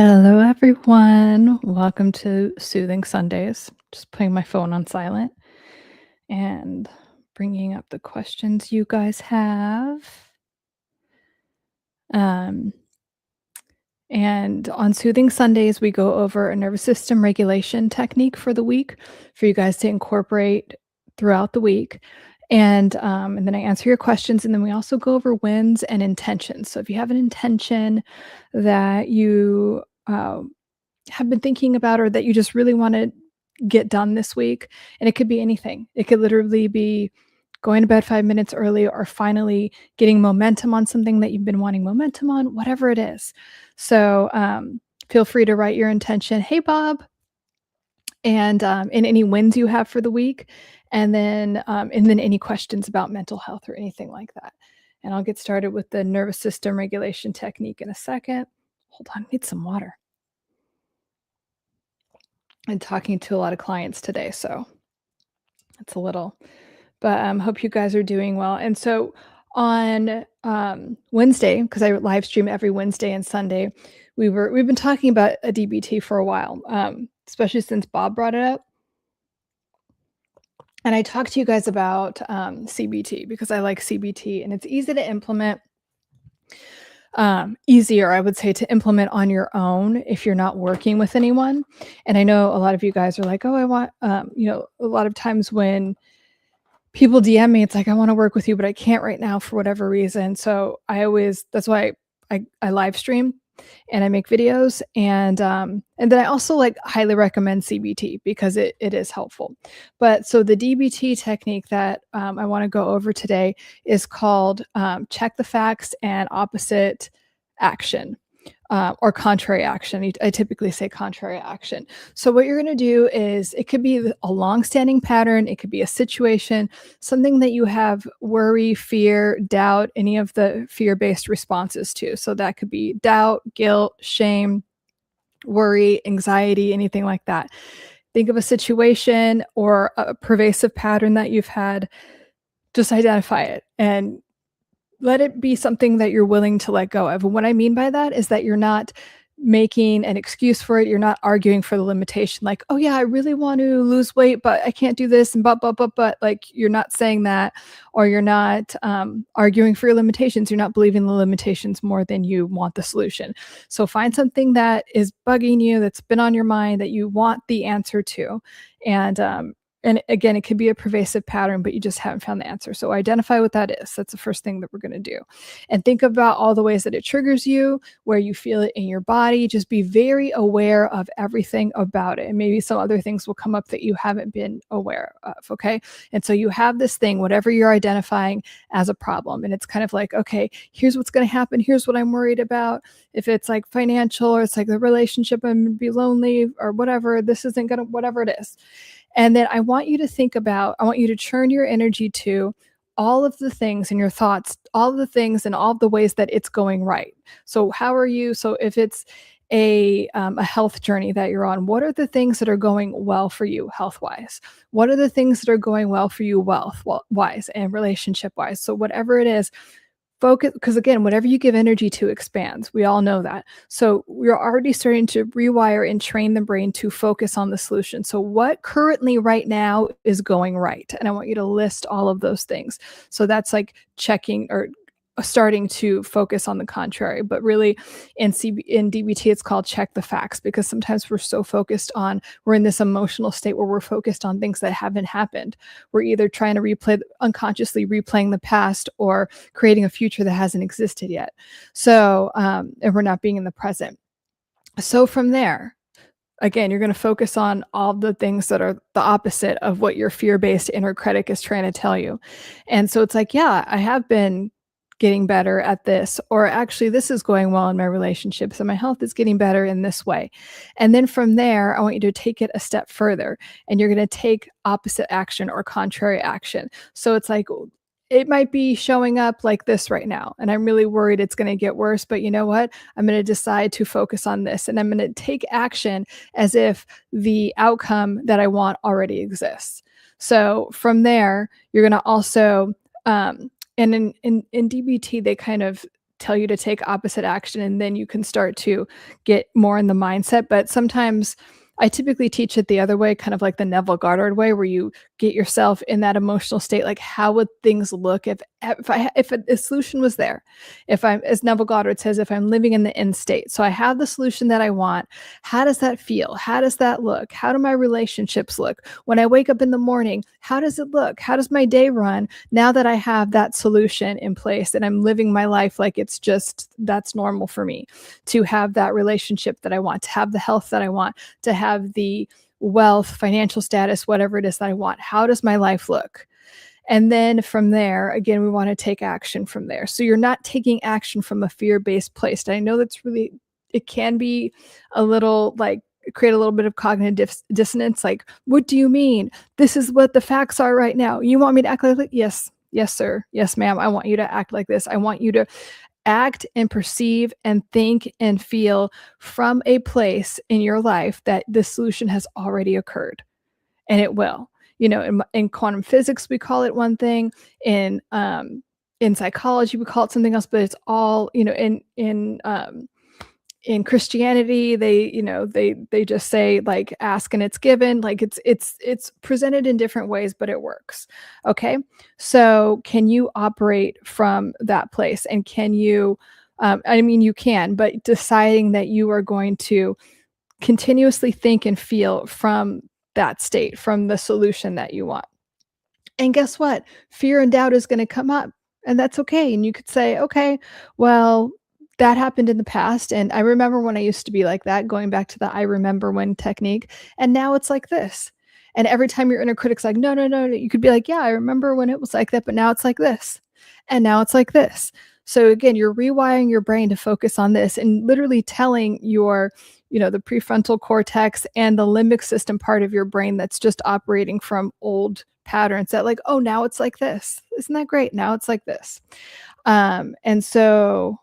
Hello, everyone. Welcome to Soothing Sundays. Just putting my phone on silent and bringing up the questions you guys have. Um, and on Soothing Sundays, we go over a nervous system regulation technique for the week for you guys to incorporate throughout the week. And then I answer your questions, and then we also go over wins and intentions. So if you have an intention that you have been thinking about or that you just really want to get done this week, and it could be anything. It could literally be going to bed 5 minutes early or finally getting momentum on something that you've been wanting momentum on, whatever it is. So feel free to write your intention. Hey, Bob. And any wins you have for the week, and then any questions about mental health or anything like that. And I'll get started with the nervous system regulation technique in a second. Hold on, I need some water. And talking to a lot of clients today, so it's a little, but hope you guys are doing well. And so on Wednesday, because I live stream every Wednesday and Sunday, we've been talking about a DBT for a while, especially since Bob brought it up. And I talked to you guys about CBT because I like CBT and it's easy to implement. Easier, I would say, to implement on your own if you're not working with anyone. And I know a lot of you guys are like, oh, I want, a lot of times when people DM me, it's like, I want to work with you, but I can't right now for whatever reason. So that's why I live stream and I make videos. And then I also highly recommend CBT because it is helpful. But so the DBT technique that I want to go over today is called check the facts and opposite action. Or contrary action. I typically say contrary action. So what you're going to do is, it could be a long-standing pattern. It could be a situation, something that you have worry, fear, doubt, any of the fear-based responses to. So that could be doubt, guilt, shame, worry, anxiety, anything like that. Think of a situation or a pervasive pattern that you've had. Just identify it and let it be something that you're willing to let go of. And what I mean by that is that you're not making an excuse for it. You're not arguing for the limitation. Like, oh yeah, I really want to lose weight, but I can't do this. And but like, you're not saying that, or you're not arguing for your limitations. You're not believing the limitations more than you want the solution. So find something that is bugging you, that's been on your mind, that you want the answer to. And again, it could be a pervasive pattern, but you just haven't found the answer. So identify what that is. That's the first thing that we're going to do. And think about all the ways that it triggers you, where you feel it in your body. Just be very aware of everything about it. And maybe some other things will come up that you haven't been aware of. Okay. And so you have this thing, whatever you're identifying as a problem. And it's kind of like, okay, here's what's going to happen. Here's what I'm worried about. If it's like financial, or it's like the relationship, I'm going to be lonely, or whatever, this isn't going to, whatever it is. And then I want you to turn your energy to all of the things in your thoughts, all of the things and all of the ways that it's going right. So how are you? So if it's a health journey that you're on, what are the things that are going well for you health-wise? What are the things that are going well for you wealth-wise and relationship-wise? So whatever it is, focus, because again, whatever you give energy to expands. We all know that. So we're already starting to rewire and train the brain to focus on the solution. So what currently right now is going right? And I want you to list all of those things. So that's like checking or starting to focus on the contrary. But really in DBT, it's called check the facts, because sometimes we're in this emotional state where we're focused on things that haven't happened. We're either trying to unconsciously replaying the past, or creating a future that hasn't existed yet. So, and we're not being in the present. So from there, again, you're going to focus on all the things that are the opposite of what your fear-based inner critic is trying to tell you. And so it's like, yeah, I have been getting better at this, or actually this is going well in my relationships and my health is getting better in this way. And then from there, I want you to take it a step further, and you're going to take opposite action or contrary action. So it's like, it might be showing up like this right now, and I'm really worried it's going to get worse, but you know what? I'm going to decide to focus on this, and I'm going to take action as if the outcome that I want already exists. So from there, you're going to also, and in DBT, they kind of tell you to take opposite action, and then you can start to get more in the mindset. But sometimes I typically teach it the other way, kind of like the Neville Goddard way, where you get yourself in that emotional state. Like, how would things look if a solution was there? If I'm, as Neville Goddard says, if I'm living in the end state, so I have the solution that I want. How does that feel? How does that look? How do my relationships look? When I wake up in the morning, how does it look? How does my day run? Now that I have that solution in place and I'm living my life like it's just, that's normal for me, to have that relationship that I want, to have the health that I want, to have the wealth, financial status, whatever it is that I want. How does my life look? And then from there, again, we want to take action from there. So you're not taking action from a fear-based place. And I know that's really, it can be a little like, create a little bit of cognitive dissonance. Like, what do you mean? This is what the facts are right now. You want me to act like, yes, sir. Yes, ma'am. I want you to act like this. I want you to act and perceive and think and feel from a place in your life that the solution has already occurred, and it will. In quantum physics, we call it one thing. In psychology, we call it something else. But it's all, in Christianity, they just say, like, ask and it's given. Like, it's presented in different ways, but it works. Okay, so can you operate from that place? And can you? You can, but deciding that you are going to continuously think and feel from that state, from the solution that you want. And guess what? Fear and doubt is going to come up, and that's okay. And you could say, okay, well, that happened in the past. And I remember when I used to be like that, going back to the I remember when technique. And now it's like this. And every time your inner critic's like, no, no, no, no, you could be like, yeah, I remember when it was like that, but now it's like this. And now it's like this. So again, you're rewiring your brain to focus on this and literally telling your, the prefrontal cortex and the limbic system part of your brain that's just operating from old patterns that, like, oh, now it's like this. Isn't that great? Now it's like this. And so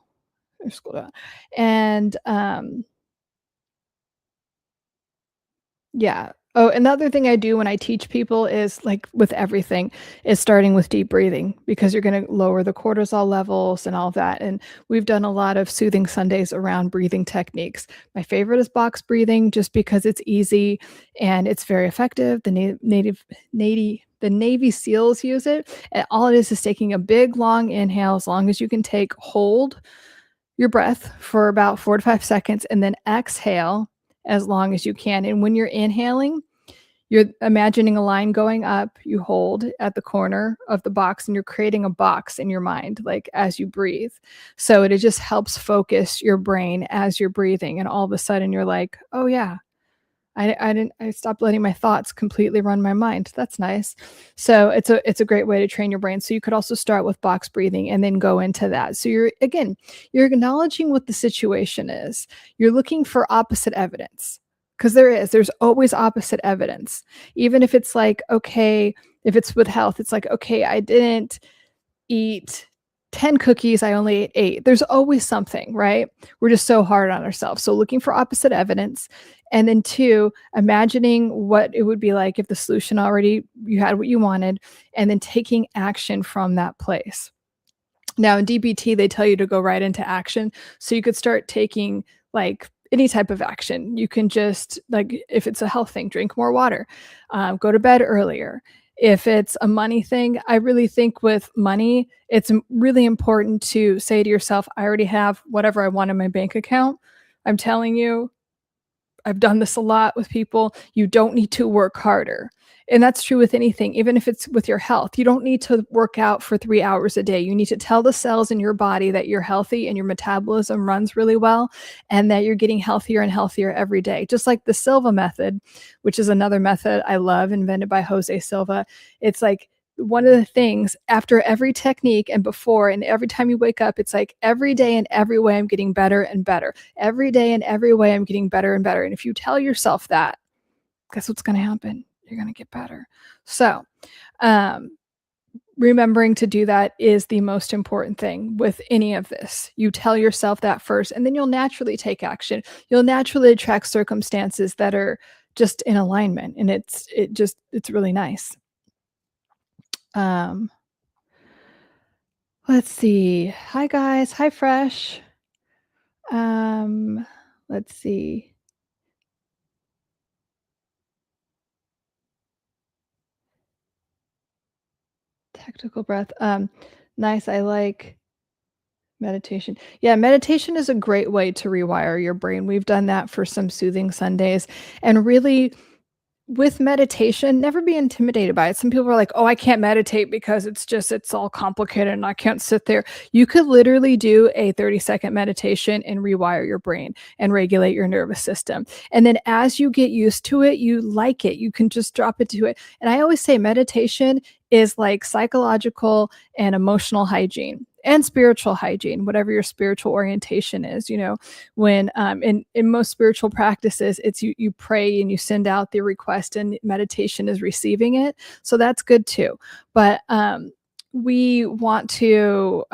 scroll down. And yeah. Oh, another thing I do when I teach people is, like with everything, is starting with deep breathing, because you're going to lower the cortisol levels and all of that. And we've done a lot of soothing Sundays around breathing techniques. My favorite is box breathing, just because it's easy and it's very effective. The Navy SEALs use it. And all it is taking a big, long inhale, as long as you can take, hold your breath for about 4 to 5 seconds, and then exhale as long as you can. And when you're inhaling, you're imagining a line going up, you hold at the corner of the box, and you're creating a box in your mind, like, as you breathe. So it just helps focus your brain as you're breathing. And all of a sudden you're like, oh yeah, I stopped letting my thoughts completely run my mind. That's nice. So it's a great way to train your brain. So you could also start with box breathing and then go into that. So you're acknowledging what the situation is. You're looking for opposite evidence, because there's always opposite evidence. Even if it's like, okay, if it's with health, it's like, okay, I didn't eat 10 cookies, I only ate 8. There's always something, right? We're just so hard on ourselves. So looking for opposite evidence. And then 2, imagining what it would be like if the solution already, you had what you wanted, and then taking action from that place. Now in DBT, they tell you to go right into action. So you could start taking, like, any type of action. You can just, like, if it's a health thing, drink more water, go to bed earlier. If it's a money thing, I really think with money, it's really important to say to yourself, I already have whatever I want in my bank account. I'm telling you, I've done this a lot with people. You don't need to work harder. And that's true with anything, even if it's with your health. You don't need to work out for 3 hours a day. You need to tell the cells in your body that you're healthy and your metabolism runs really well, and that you're getting healthier and healthier every day. Just like the Silva method, which is another method I love, invented by Jose Silva. It's like, one of the things after every technique and before and every time you wake up, it's like, every day in every way I'm getting better and better. Every day in every way I'm getting better and better. And if you tell yourself that, guess what's going to happen? You're going to get better. So remembering to do that is the most important thing with any of this. You tell yourself that first, and then you'll naturally take action. You'll naturally attract circumstances that are just in alignment. And it's really nice. Let's see. Hi guys. Hi Fresh. Um, let's see. Tactical breath. Nice. I like meditation. Yeah, meditation is a great way to rewire your brain. We've done that for some soothing Sundays. And really, with meditation, never be intimidated by it. Some people are like, "Oh, I can't meditate because it's all complicated and I can't sit there." You could literally do a 30-second meditation and rewire your brain and regulate your nervous system. And then as you get used to it, you like it. You can just drop it to it. And I always say meditation is like psychological and emotional hygiene and spiritual hygiene, whatever your spiritual orientation is. When in most spiritual practices, it's you pray and you send out the request, and meditation is receiving it, so that's good too. But we want to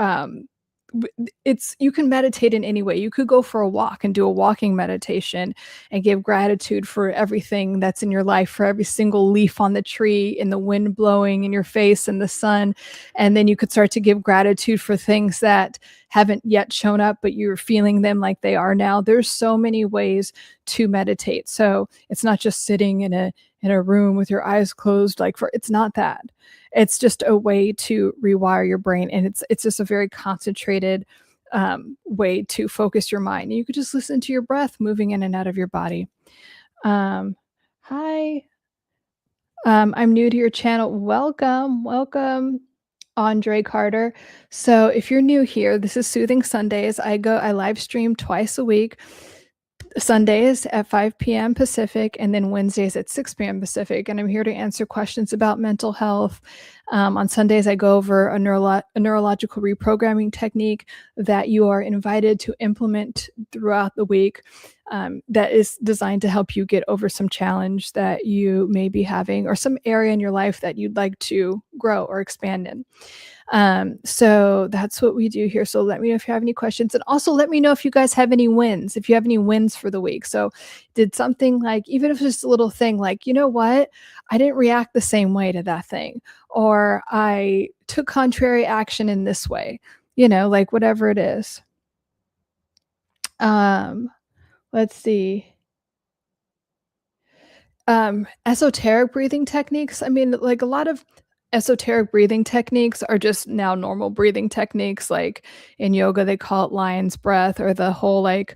it's you can meditate in any way. You could go for a walk and do a walking meditation and give gratitude for everything that's in your life, for every single leaf on the tree and the wind blowing in your face and the sun. And then you could start to give gratitude for things that haven't yet shown up, but you're feeling them like they are now. There's so many ways to meditate. So it's not just sitting in a room with your eyes closed, it's not that. It's just a way to rewire your brain, and it's just a very concentrated way to focus your mind. You could just listen to your breath moving in and out of your body. Um, Hi, I'm new to your channel. Welcome, welcome, Andre Carter. So if you're new here, this is Soothing Sundays. I live stream twice a week. Sundays at 5 p.m. Pacific, and then Wednesdays at 6 p.m. Pacific. And I'm here to answer questions about mental health. On Sundays, I go over a neurological reprogramming technique that you are invited to implement throughout the week, that is designed to help you get over some challenge that you may be having, or some area in your life that you'd like to grow or expand in. So that's what we do here. So let me know if you have any questions, and also let me know if you guys have any wins, if you have any wins for the week. So did something, like, even if it's just a little thing, like, you know what, I didn't react the same way to that thing, or I took contrary action in this way, like whatever it is. Um, let's see. Esoteric breathing techniques. I mean, like, a lot of esoteric breathing techniques are just now normal breathing techniques. Like in yoga, they call it lion's breath, or the whole, like,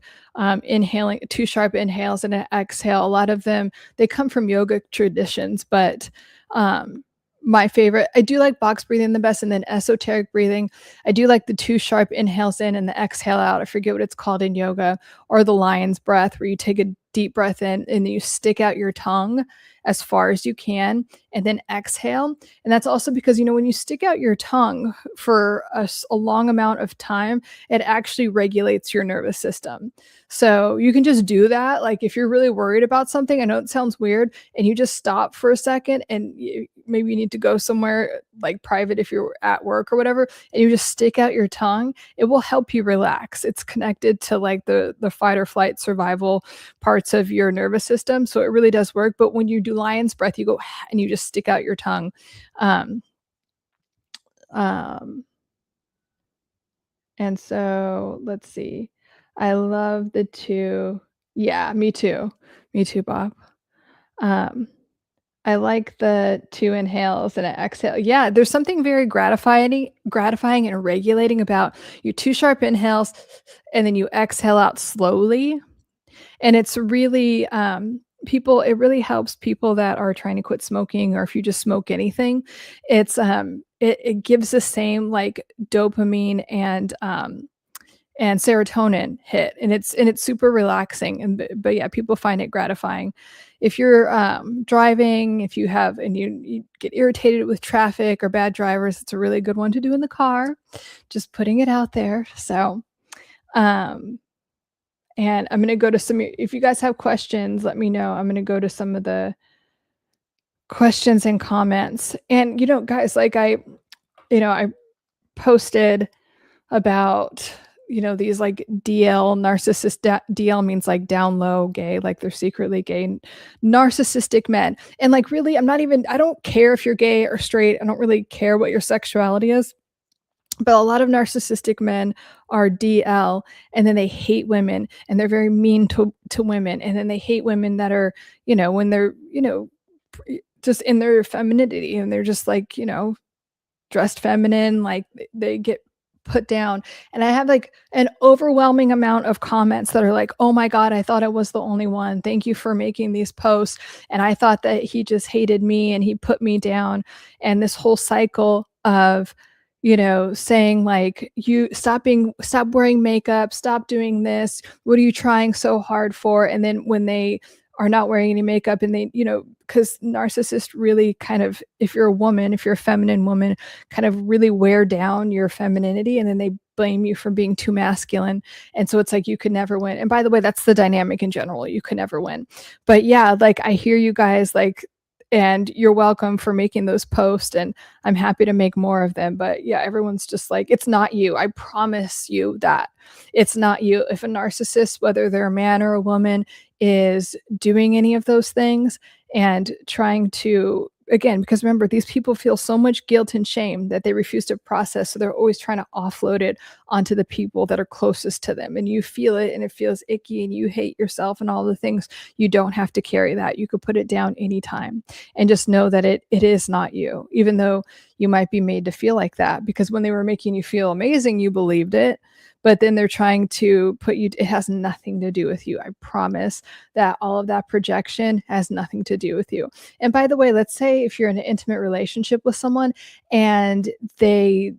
inhaling, two sharp inhales and an exhale. A lot of them, they come from yoga traditions, but um, my favorite, I do like box breathing the best, and then esoteric breathing. I do like the two sharp inhales in and the exhale out. I forget what it's called in yoga, or the lion's breath, where you take a deep breath in and then you stick out your tongue as far as you can and then exhale. And that's also because, when you stick out your tongue for a long amount of time, it actually regulates your nervous system. So you can just do that. Like, if you're really worried about something, I know it sounds weird, and you just stop for a second, and maybe you need to go somewhere like private if you're at work or whatever, and you just stick out your tongue, it will help you relax. It's connected to, like, the fight or flight survival parts of your nervous system. So it really does work. But when you do lion's breath, you go and you just stick out your tongue. Um, um, and so let's see. I love the two. Yeah, me too. Me too, Bob. Um, I like the two inhales and an exhale. Yeah, there's something very gratifying and regulating about your two sharp inhales, and then you exhale out slowly. And it's really, it really helps people that are trying to quit smoking, or if you just smoke anything. It gives the same, like, dopamine and serotonin hit, and it's super relaxing. But yeah, people find it gratifying. If you're driving, if you have and you get irritated with traffic or bad drivers, it's a really good one to do in the car. Just putting it out there. So um and I'm going to go to some, if you guys have questions, let me know. I'm going to go to some of the questions and comments. And, guys, like, I posted about, these, like, DL narcissist. DL means, like, down low gay, like they're secretly gay, narcissistic men. And, like, really, I don't care if you're gay or straight. I don't really care what your sexuality is. But a lot of narcissistic men are DL, and then they hate women, and they're very mean to women, and then they hate women that are, when they're, just in their femininity, and they're just like, dressed feminine, like they get put down. And I have like an overwhelming amount of comments that are like, oh my God, I thought I was the only one. Thank you for making these posts. And I thought that he just hated me and he put me down. And this whole cycle of, saying like, you stop wearing makeup, stop doing this. What are you trying so hard for? And then when they are not wearing any makeup and they, because narcissists really kind of, if you're a feminine woman, kind of really wear down your femininity, and then they blame you for being too masculine. And so it's like you could never win. And by the way, that's the dynamic in general. You could never win. But yeah, like I hear you guys, like, and you're welcome for making those posts, and I'm happy to make more of them. But yeah, everyone's just like, it's not you. I promise you that it's not you. If a narcissist, whether they're a man or a woman, is doing any of those things and trying to, again, because remember, these people feel so much guilt and shame that they refuse to process. So they're always trying to offload it onto the people that are closest to them. And you feel it and it feels icky and you hate yourself and all the things. You don't have to carry that. You could put it down anytime and just know that it is not you, even though you might be made to feel like that, because when they were making you feel amazing, you believed it. But then they're trying to put you, it has nothing to do with you. I promise that all of that projection has nothing to do with you. And by the way, let's say if you're in an intimate relationship with someone and they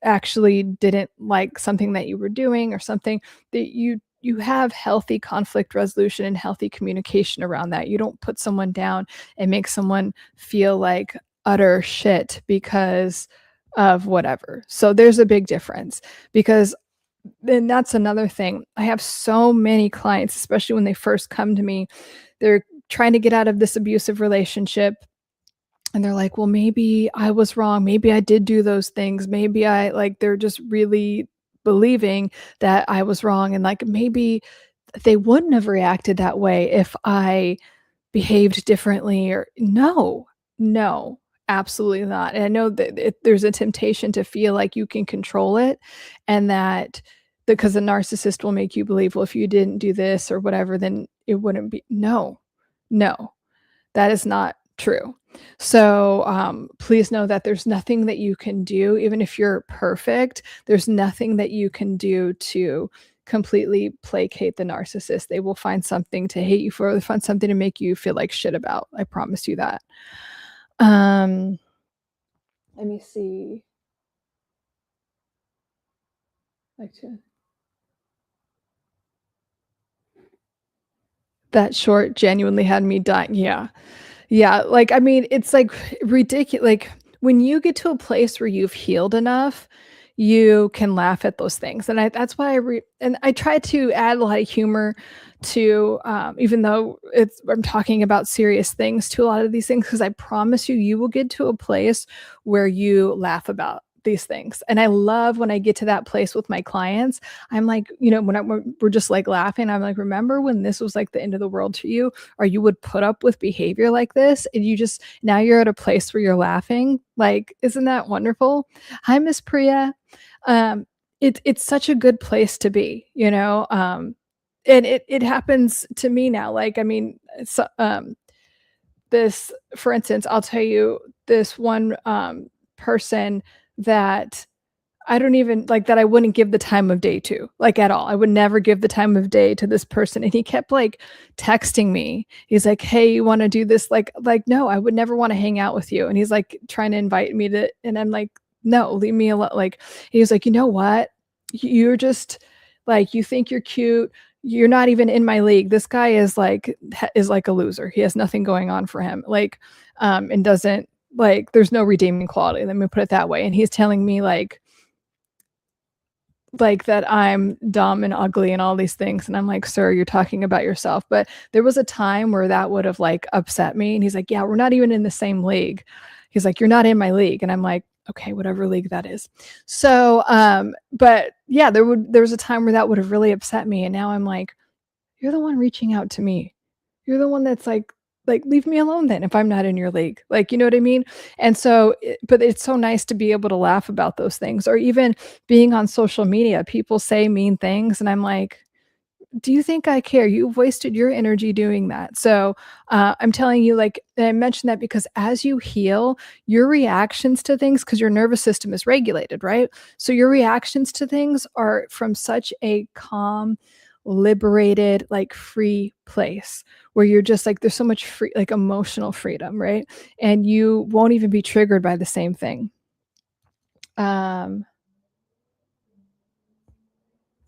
actually didn't like something that you were doing or something, that you have healthy conflict resolution and healthy communication around that. You don't put someone down and make someone feel like utter shit because of whatever. So there's a big difference, because then that's another thing. I have so many clients, especially when they first come to me, they're trying to get out of this abusive relationship. And they're like, well, maybe I was wrong. Maybe I did do those things. Maybe they're just really believing that I was wrong. And like, maybe they wouldn't have reacted that way if I behaved differently, or no, absolutely not. And I know that there's a temptation to feel like you can control it, and that because a narcissist will make you believe, well, if you didn't do this or whatever, then it wouldn't be. No, that is not true. So please know that there's nothing that you can do, even if you're perfect, there's nothing that you can do to completely placate the narcissist. They will find something to hate you for, they find something to make you feel like shit about. I promise you that. Let me see. That short genuinely had me dying. Yeah. Like, I mean, it's like ridiculous. Like when you get to a place where you've healed enough, you can laugh at those things. And that's why I try to add a lot of humor to, even though I'm talking about serious things, to a lot of these things, because I promise you will get to a place where you laugh about these things. And I love when I get to that place with my clients. I'm like, when we're just like laughing, I'm like, remember when this was like the end of the world to you, or you would put up with behavior like this, and now you're at a place where you're laughing. Like, isn't that wonderful? Hi, Miss Priya. It's such a good place to be, and it happens to me now. Like, I mean, this, for instance, I'll tell you this one person that I don't even like, that I wouldn't give the time of day to, like, at all. I would never give the time of day to this person. And he kept like texting me. He's like, hey, you want to do this? Like, no, I would never want to hang out with you. And he's like trying to invite me to, and I'm like, no, leave me alone. Like, he was like, you know what? You're just like, you think you're cute. You're not even in my league. This guy is like a loser. He has nothing going on for him. Like, and doesn't, like, there's no redeeming quality. Let me put it that way. And he's telling me like that I'm dumb and ugly and all these things. And I'm like, sir, you're talking about yourself. But there was a time where that would have like upset me. And he's like, yeah, we're not even in the same league. He's like, you're not in my league. And I'm like, okay, whatever league that is. So, but yeah, there was a time where that would have really upset me. And now I'm like, you're the one reaching out to me. You're the one that's like like, leave me alone then if I'm not in your league. Like, you know what I mean? And so, but it's so nice to be able to laugh about those things, or even being on social media. People say mean things, and I'm like, do you think I care? You've wasted your energy doing that. So I'm telling you, like, and I mentioned that because as you heal, your reactions to things, because your nervous system is regulated, right? So your reactions to things are from such a calm, liberated, like free place where you're just like, there's so much free, like emotional freedom, right? And you won't even be triggered by the same thing.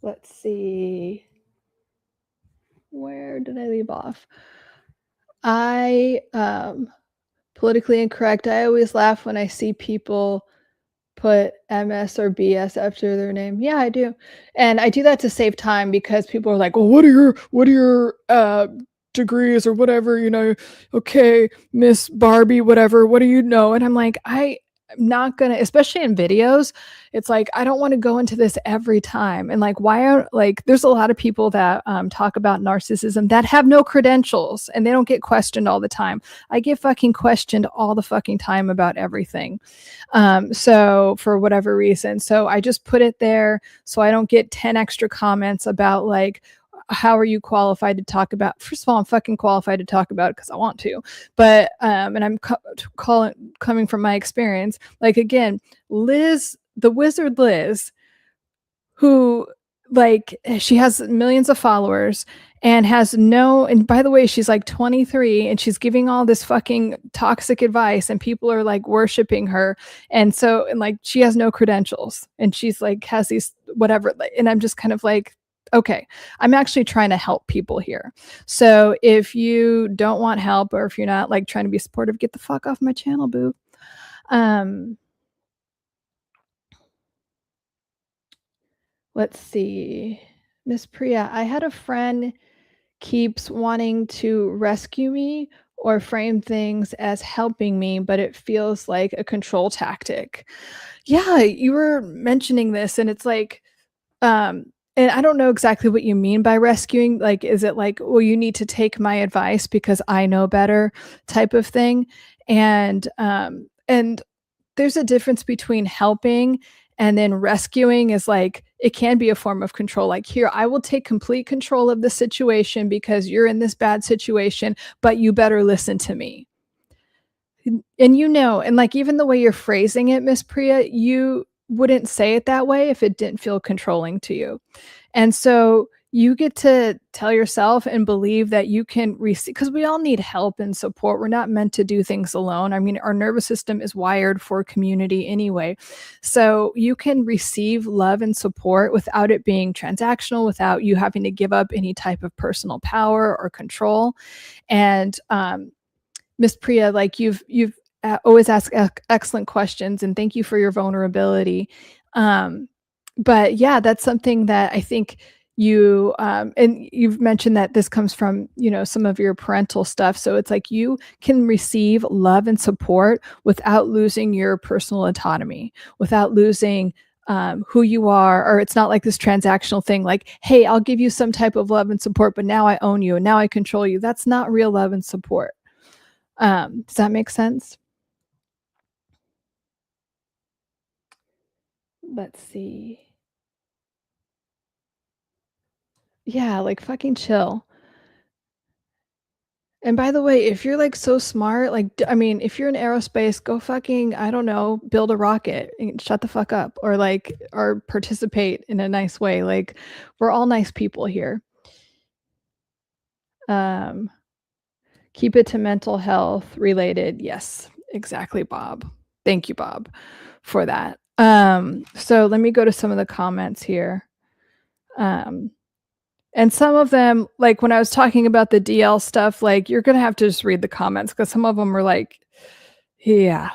Let's see. Where did I leave off? Politically incorrect. I always laugh when I see people put MS or BS after their name. Yeah, I do. And I do that to save time because people are like, "Well, what are your degrees or whatever, you know, okay, Miss Barbie, whatever, what do you know?" And I'm like, I'm not gonna, especially in videos, it's like I don't want to go into this every time. And like, why are, like, there's a lot of people that talk about narcissism that have no credentials and they don't get questioned all the time. I get fucking questioned all the fucking time about everything. So for whatever reason, so I just put it there so I don't get 10 extra comments about like, how are you qualified to talk about? First of all, I'm fucking qualified to talk about it because I want to, but and I'm coming from my experience. Like, again, Liz, the wizard Liz, who, like, she has millions of followers and has no, and by the way, she's like 23 and she's giving all this fucking toxic advice and people are like worshiping her. And so, and like, she has no credentials and she's like, has these whatever. And I'm just kind of like, okay, I'm actually trying to help people here. So if you don't want help, or if you're not like trying to be supportive, get the fuck off my channel, boo. Let's see. Miss Priya, I had a friend keeps wanting to rescue me or frame things as helping me, but it feels like a control tactic. Yeah, you were mentioning this, and it's like, and I don't know exactly what you mean by rescuing. Like, is it like, well, you need to take my advice because I know better type of thing? And there's a difference between helping and then rescuing. Is like, it can be a form of control. Like, here, I will take complete control of the situation because you're in this bad situation, but you better listen to me. And you know, and like, even the way you're phrasing it, Miss Priya, you wouldn't say it that way if it didn't feel controlling to you. And so you get to tell yourself and believe that you can receive, because we all need help and support. We're not meant to do things alone. I mean, our nervous system is wired for community anyway. So you can receive love and support without it being transactional, without you having to give up any type of personal power or control. And Miss Priya, like, you've always asked excellent questions, and thank you for your vulnerability. But yeah, that's something that I think you and you've mentioned that this comes from, you know, some of your parental stuff. So it's like you can receive love and support without losing your personal autonomy, without losing who you are. Or it's not like this transactional thing like, hey, I'll give you some type of love and support, but now I own you and now I control you. That's not real love and support. Does that make sense? Let's see. Yeah, like, fucking chill. And by the way, if you're like so smart, like, I mean, if you're in aerospace, go fucking, I don't know, build a rocket and shut the fuck up, or like, or participate in a nice way. Like, we're all nice people here. Um, keep it to mental health related. Yes, exactly, Bob. Thank you, Bob, for that. So let me go to some of the comments here. And some of them, like when I was talking about the DL stuff, like, you're gonna have to just read the comments because some of them are like, yeah,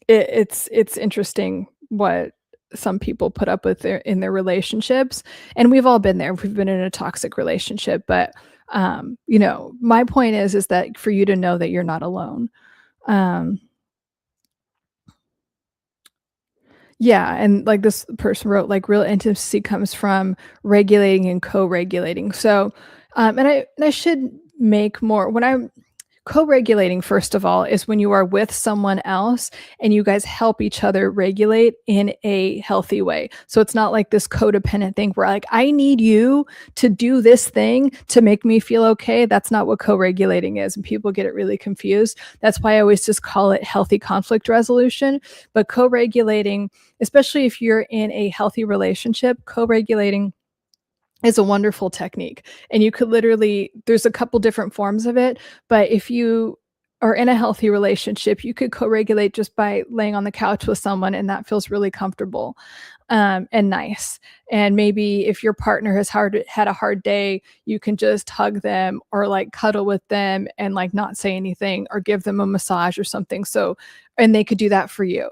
it's interesting what some people put up with in their relationships, and we've all been there. We've been in a toxic relationship, but you know, my point is that for you to know that you're not alone. Yeah, and like this person wrote, like, real intimacy comes from regulating and co-regulating. So, and I should make more, when I'm co-regulating, first of all, is when you are with someone else and you guys help each other regulate in a healthy way. So it's not like this codependent thing where like, I need you to do this thing to make me feel okay. That's not what co-regulating is. And people get it really confused. That's why I always just call it healthy conflict resolution. But co-regulating, especially if you're in a healthy relationship, co-regulating is a wonderful technique. And you could literally, there's a couple different forms of it, but if you are in a healthy relationship, you could co-regulate just by laying on the couch with someone, and that feels really comfortable and nice. And maybe if your partner has had a hard day, you can just hug them or like cuddle with them and like not say anything or give them a massage or something. So, and they could do that for you,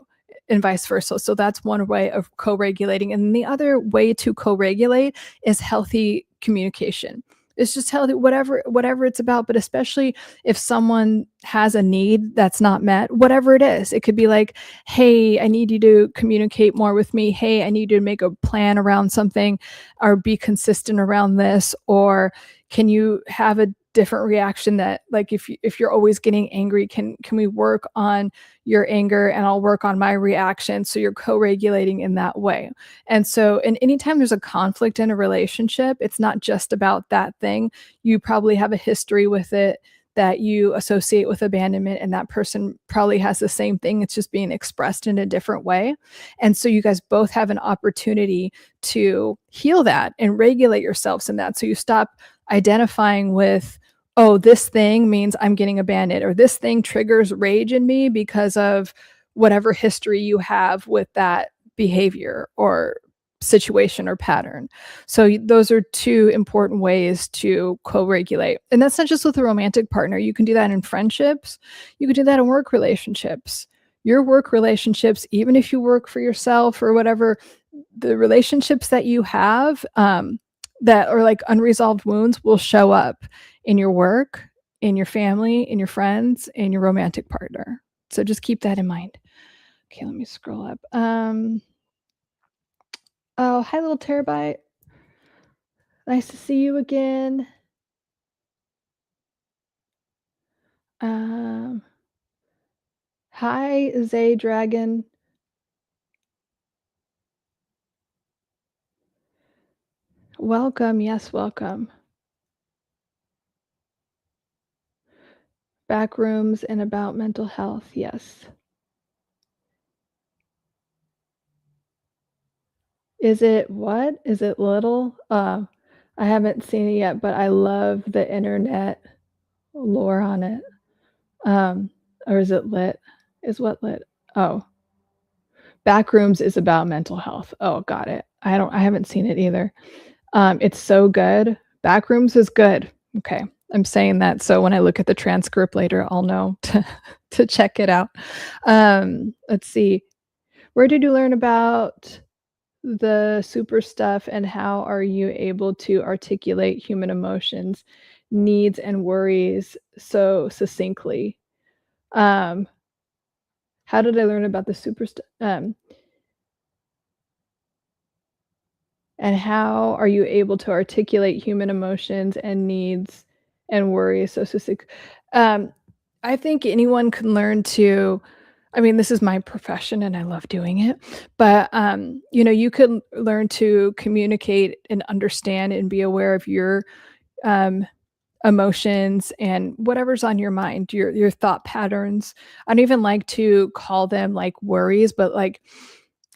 and vice versa. So that's one way of co-regulating. And the other way to co-regulate is healthy communication. It's just healthy, whatever it's about, but especially if someone has a need that's not met, whatever it is. It could be like, hey, I need you to communicate more with me. Hey, I need you to make a plan around something or be consistent around this. Or can you have a different reaction that, like, if you're always getting angry, can we work on your anger and I'll work on my reaction, so you're co-regulating in that way. And so, and anytime there's a conflict in a relationship, it's not just about that thing. You probably have a history with it that you associate with abandonment, and that person probably has the same thing. It's just being expressed in a different way. And so you guys both have an opportunity to heal that and regulate yourselves in that. So you stop identifying with, oh, this thing means I'm getting abandoned, or this thing triggers rage in me because of whatever history you have with that behavior or situation or pattern. So those are two important ways to co-regulate. And that's not just with a romantic partner. You can do that in friendships. You can do that in work relationships. Your work relationships, even if you work for yourself or whatever, the relationships that you have that are like unresolved wounds will show up in your work, in your family, in your friends, in your romantic partner. So just keep that in mind. Okay, let me scroll up. Oh, hi, little terabyte. Nice to see you again. Hi, Zay Dragon. Welcome. Yes, welcome. Back rooms and about mental health. Yes. Is it what? Is it little? I haven't seen it yet, but I love the internet lore on it. Or is it lit? Is what lit? Oh, Backrooms is about mental health. Oh, got it. I haven't seen it either. It's so good. Backrooms is good. Okay. I'm saying that so when I look at the transcript later, I'll know to check it out. Let's see. Where did you learn about the super stuff, and how are you able to articulate human emotions, needs, and worries so succinctly? Um, how did I learn about the super stuff? And how are you able to articulate human emotions and needs and worries so succinct? I think anyone can learn to, I mean, this is my profession and I love doing it, but you can learn to communicate and understand and be aware of your um, emotions and whatever's on your mind, your thought patterns. I don't even like to call them like worries, but like,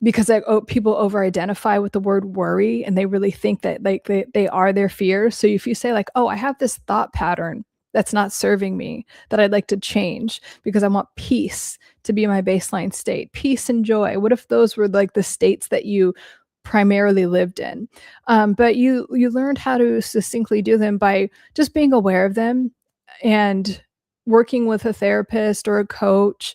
because people over identify with the word worry and they really think that like they are their fears. So if you say like, oh, I have this thought pattern that's not serving me, that I'd like to change because I want peace to be my baseline state, peace and joy. What if those were like the states that you primarily lived in? But you learned how to succinctly do them by just being aware of them, and working with a therapist or a coach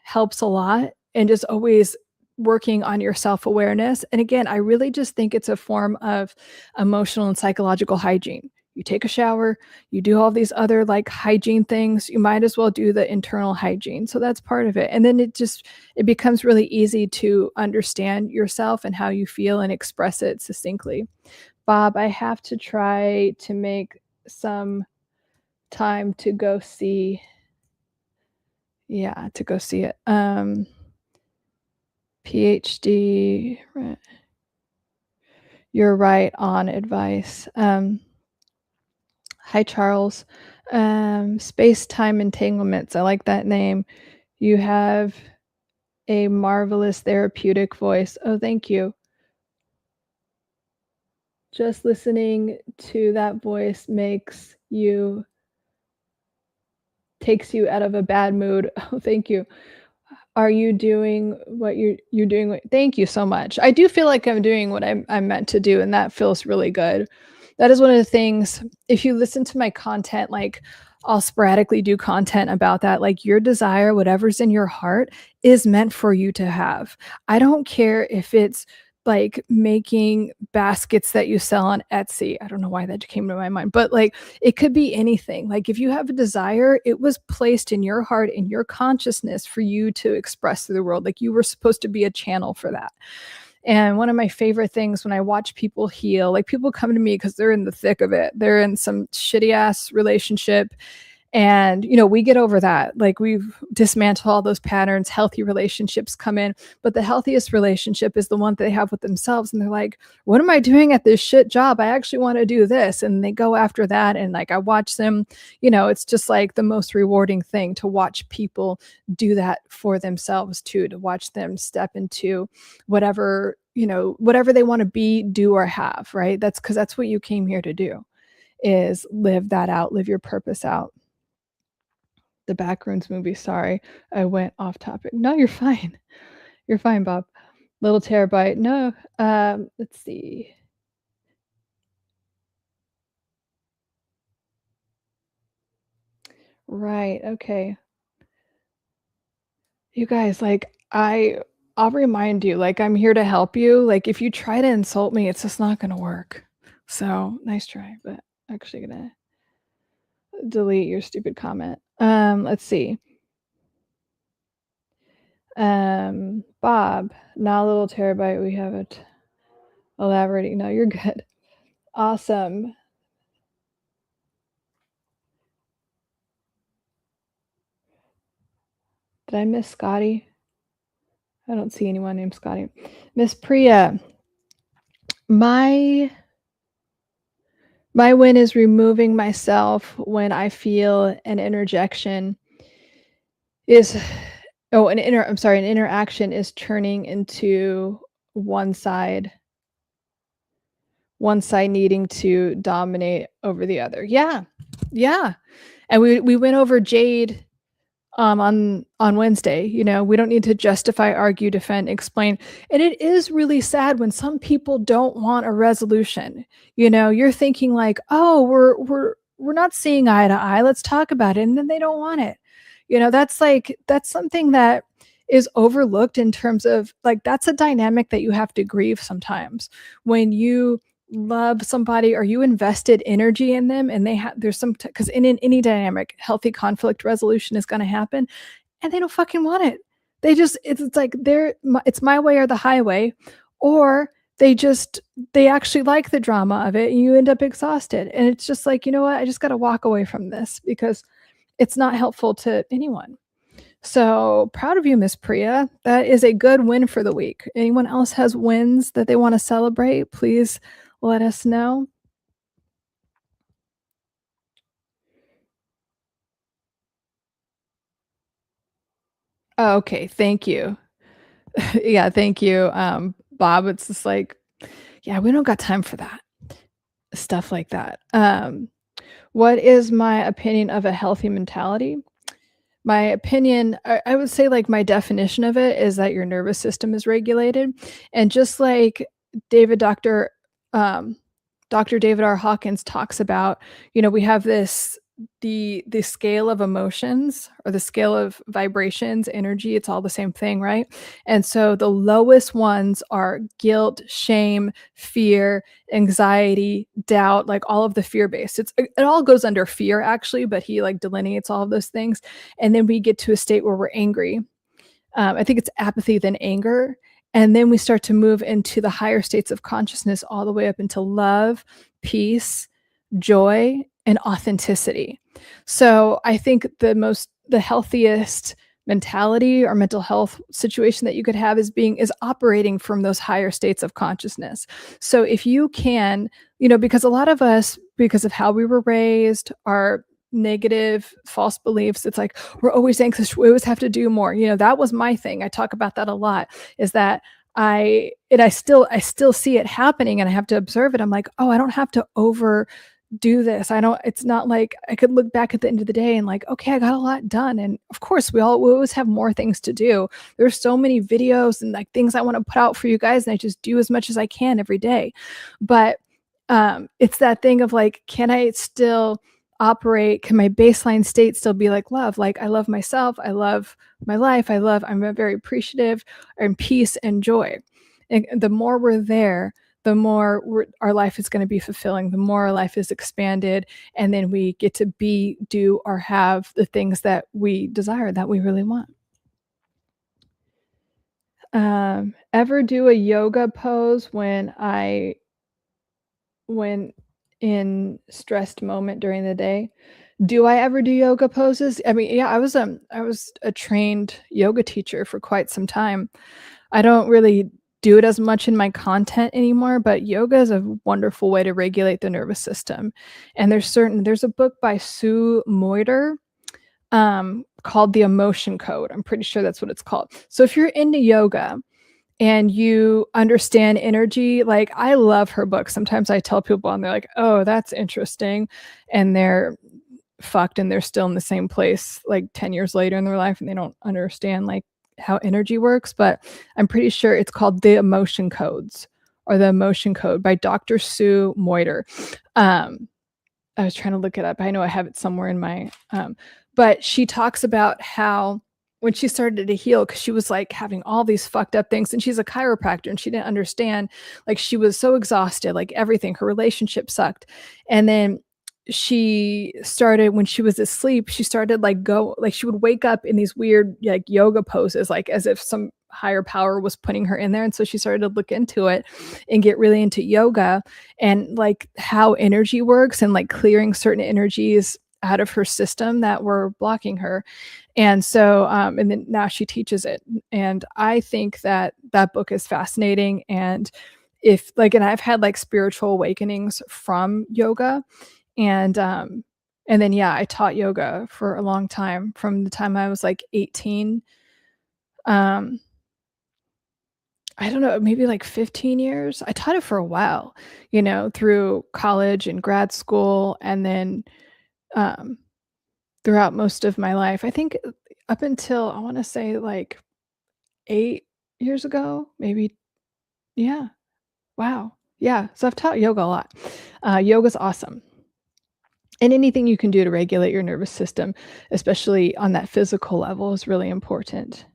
helps a lot, and just always working on your self-awareness. And again, I really just think it's a form of emotional and psychological hygiene. You take a shower, you do all these other like hygiene things, you might as well do the internal hygiene. So that's part of it. And then it becomes really easy to understand yourself and how you feel and express it succinctly. Bob, I have to try to make some time to go see it. PhD, right. You're right on advice. Hi, Charles. Space-time entanglements. I like that name. You have a marvelous therapeutic voice. Oh, thank you. Just listening to that voice takes you out of a bad mood. Oh, thank you. Are you doing what you're doing? Thank you so much. I do feel like I'm doing what I'm meant to do, and that feels really good. That is one of the things, if you listen to my content, like I'll sporadically do content about that. Like your desire, whatever's in your heart, is meant for you to have. I don't care if it's like making baskets that you sell on Etsy. I don't know why that came to my mind, but like it could be anything. Like if you have a desire, it was placed in your heart, in your consciousness for you to express to the world. Like you were supposed to be a channel for that. And one of my favorite things when I watch people heal, like people come to me because they're in the thick of it. They're in some shitty ass relationship. And, we get over that. Like we've dismantled all those patterns, healthy relationships come in, but the healthiest relationship is the one that they have with themselves. And they're like, what am I doing at this shit job? I actually want to do this. And they go after that. And like, I watch them, it's just like the most rewarding thing to watch people do that for themselves too, to watch them step into whatever they want to be, do, or have, right? That's because that's what you came here to do, is live that out, live your purpose out. The Backrooms movie. Sorry, I went off topic. No, you're fine. You're fine, Bob. Little Terabyte. No, let's see. Right. Okay. You guys, like, I'll remind you, like, I'm here to help you. Like, if you try to insult me, it's just not going to work. So nice try, but actually gonna delete your stupid comment. Let's see. Bob, not a little terabyte. We have it elaborating. No, you're good. Awesome. Did I miss Scotty? I don't see anyone named Scotty. Miss Priya, my win is removing myself when I feel an interjection is an interaction is turning into one side needing to dominate over the other. Yeah. And we went over Jade on Wednesday. We don't need to justify, argue, defend, explain. And it is really sad when some people don't want a resolution. You're thinking like, oh, we're not seeing eye to eye, let's talk about it, and then they don't want it. That's something that is overlooked in terms of like, that's a dynamic that you have to grieve sometimes when you love somebody or you invested energy in them and there's some because in any dynamic, healthy conflict resolution is going to happen, and they don't fucking want it. They just it's like it's my way or the highway, or they actually like the drama of it and you end up exhausted, and it's just like, you know what, I just got to walk away from this because it's not helpful to anyone. So proud of you, Miss Priya. That is a good win for the week. Anyone else has wins that they want to celebrate? Please let us know. Oh, okay, thank you. Yeah, thank you, Bob. It's just like, yeah, we don't got time for that. Stuff like that. What is my opinion of a healthy mentality? My opinion, I would say, like, my definition of it is that your nervous system is regulated. And just like Dr. David R. Hawkins talks about, we have the scale of emotions or the scale of vibrations, energy, it's all the same thing, right? And so the lowest ones are guilt, shame, fear, anxiety, doubt, like all of the fear-based. It all goes under fear actually, but he like delineates all of those things. And then we get to a state where we're angry. I think it's apathy, then anger. And then we start to move into the higher states of consciousness all the way up into love, peace, joy, and authenticity. So I think the healthiest mentality or mental health situation that you could have is operating from those higher states of consciousness. So if you can, because a lot of us, because of how we were raised, our negative false beliefs, it's like we're always anxious, we always have to do more. That was my thing. I talk about that a lot, is that I still see it happening, and I have to observe it. I'm like, oh, I don't have to overdo this. It's not like I could look back at the end of the day and like, okay, I got a lot done. And of course we always have more things to do. There's so many videos and like things I want to put out for you guys, and I just do as much as I can every day. But it's that thing of like, can I still operate? Can my baseline state still be like love? Like, I love myself, I love my life, I'm very appreciative, and peace and joy. And the more we're there, the more our life is going to be fulfilling, the more our life is expanded, and then we get to be, do, or have the things that we desire, that we really want. Ever do a yoga pose when in stressed moment during the day? Do I ever do yoga poses? I mean, yeah, I was a trained yoga teacher for quite some time. I don't really do it as much in my content anymore, but yoga is a wonderful way to regulate the nervous system. And there's a book by Sue Moiter called The Emotion Code. I'm pretty sure that's what it's called. So if you're into yoga and you understand energy, like, I love her book. Sometimes I tell people and they're like, oh, that's interesting. And they're fucked and they're still in the same place like 10 years later in their life, and they don't understand like how energy works. But I'm pretty sure it's called The Emotion Codes, or The Emotion Code, by Dr. Sue Moiter. I was trying to look it up. I know I have it somewhere in my but she talks about how when she started to heal, because she was like having all these fucked up things, and she's a chiropractor, and she didn't understand, like, she was so exhausted, like everything, her relationship sucked. And then she started, when she was asleep, she started she would wake up in these weird like yoga poses, like as if some higher power was putting her in there. And so she started to look into it and get really into yoga and like how energy works, and like clearing certain energies out of her system that were blocking her. And so and then now she teaches it, and I think that book is fascinating. And and I've had like spiritual awakenings from yoga. And then, yeah, I taught yoga for a long time, from the time I was like 18. I don't know, maybe like 15 years. I taught it for a while, through college and grad school, and then throughout most of my life. I think up until, I want to say, like 8 years ago, maybe. Yeah. Wow. Yeah. So I've taught yoga a lot. Yoga's awesome. And anything you can do to regulate your nervous system, especially on that physical level, is really important.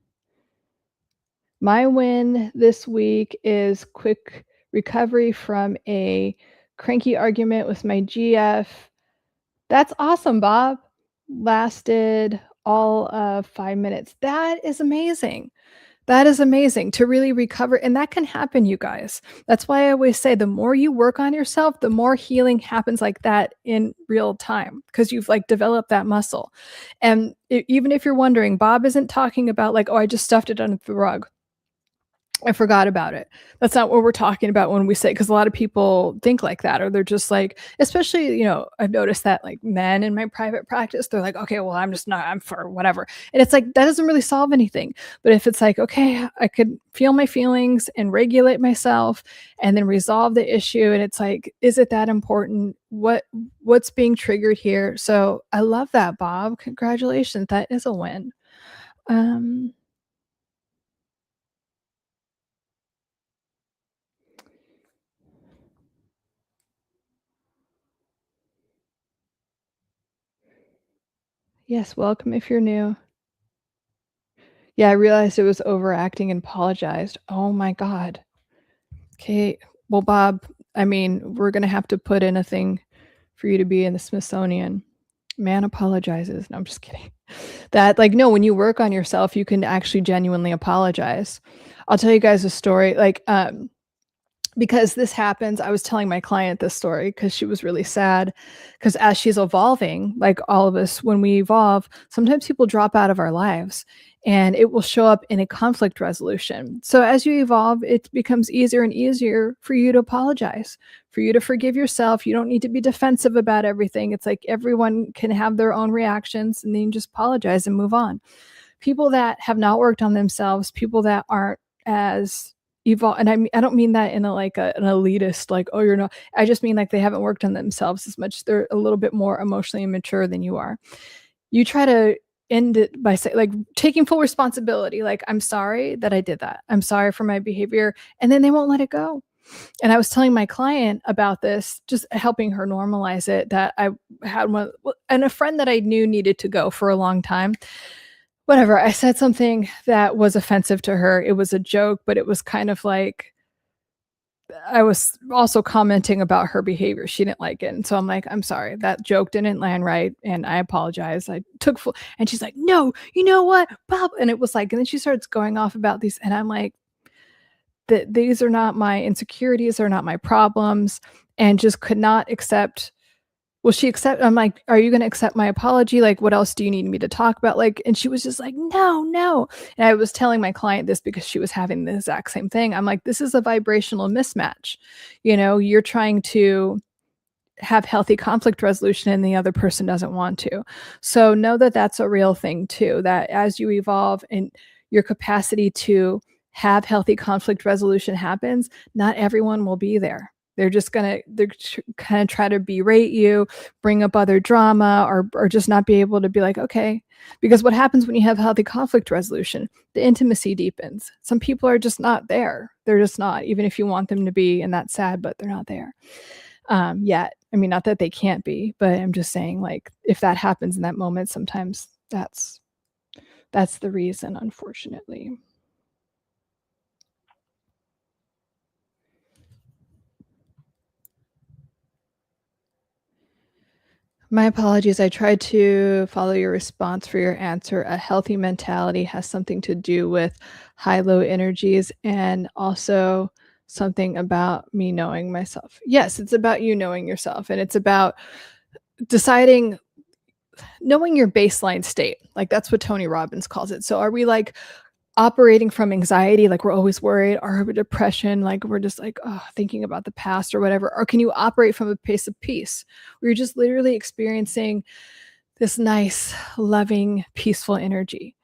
My win this week is quick recovery from a cranky argument with my GF. That's awesome, Bob. Lasted all of 5 minutes. That is amazing. That is amazing to really recover. And that can happen, you guys. That's why I always say the more you work on yourself, the more healing happens like that in real time, because you've like developed that muscle. And even if you're wondering, Bob isn't talking about like, oh, I just stuffed it under the rug, I forgot about it. That's not what we're talking about when we say, because a lot of people think like that, or they're just like, especially, I've noticed that like men in my private practice, they're like, okay, well, I'm for whatever. And it's like, that doesn't really solve anything. But if it's like, okay, I could feel my feelings and regulate myself and then resolve the issue. And it's like, is it that important? What's being triggered here? So I love that, Bob. Congratulations. That is a win. Yes, welcome if you're new. Yeah, I realized it was overacting and apologized. Oh my God. Okay. Well, Bob, I mean, we're going to have to put in a thing for you to be in the Smithsonian. Man apologizes. No, I'm just kidding. That, like, no, when you work on yourself, you can actually genuinely apologize. I'll tell you guys a story. Like, because this happens. I was telling my client this story because she was really sad, because as she's evolving, like all of us, when we evolve, sometimes people drop out of our lives and it will show up in a conflict resolution. So as you evolve, it becomes easier and easier for you to apologize, for you to forgive yourself. You don't need to be defensive about everything. It's like everyone can have their own reactions, and then you just apologize and move on. People that have not worked on themselves, people that aren't as evolve, and I don't mean that in a like an elitist, like, oh, you're not. I just mean like they haven't worked on themselves as much. They're a little bit more emotionally immature than you are. You try to end it by saying, like, taking full responsibility, like, I'm sorry that I did that. I'm sorry for my behavior, and then they won't let it go. And I was telling my client about this, just helping her normalize it, that I had one, and a friend that I knew needed to go for a long time. Whatever, I said something that was offensive to her. It was a joke, but it was kind of like, I was also commenting about her behavior. She didn't like it. And so I'm like, I'm sorry, that joke didn't land right. And I apologize. I took full, and she's like, no, you know what, Bob? And it was like, and then she starts going off about these. And I'm like, that these are not my insecurities, they're not my problems. And just could not accept. Will she accept? I'm like, are you going to accept my apology? Like, what else do you need me to talk about? Like, and she was just like, no, no. And I was telling my client this because she was having the exact same thing. I'm like, this is a vibrational mismatch. You're trying to have healthy conflict resolution and the other person doesn't want to. So know that that's a real thing too, that as you evolve and your capacity to have healthy conflict resolution happens, not everyone will be there. They're just gonna kind of try to berate you, bring up other drama, or just not be able to be like, okay. Because what happens when you have healthy conflict resolution? The intimacy deepens. Some people are just not there. They're just not, even if you want them to be, and that's sad, but they're not there yet. I mean, not that they can't be, but I'm just saying, like, if that happens in that moment, sometimes that's the reason, unfortunately. My apologies. I tried to follow your response for your answer. A healthy mentality has something to do with high-low energies and also something about me knowing myself. Yes, it's about you knowing yourself, and it's about deciding, knowing your baseline state. Like, that's what Tony Robbins calls it. So are we like operating from anxiety, like we're always worried, or depression, like we're just like, oh, thinking about the past or whatever? Or can you operate from a place of peace where you're just literally experiencing this nice, loving, peaceful energy?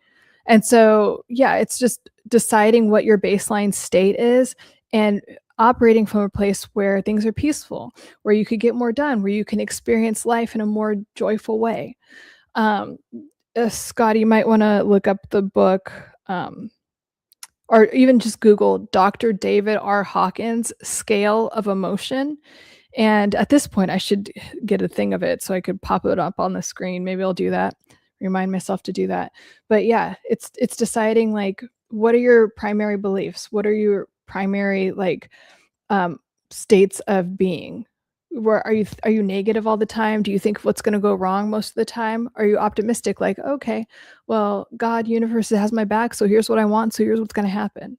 And so, yeah, it's just deciding what your baseline state is and operating from a place where things are peaceful, where you could get more done, where you can experience life in a more joyful way. Um, Scott, you might want to look up the book, or even just Google Dr. David R. Hawkins' Scale of Emotion. And at this point, I should get a thing of it so I could pop it up on the screen. Maybe I'll do that. Remind myself to do that. But yeah, it's deciding, like, what are your primary beliefs? What are your primary, like, states of being? Where are you negative all the time? Do you think what's going to go wrong most of the time? Are you optimistic, like, okay, well, God, universe has my back, so here's what I want, so here's what's going to happen?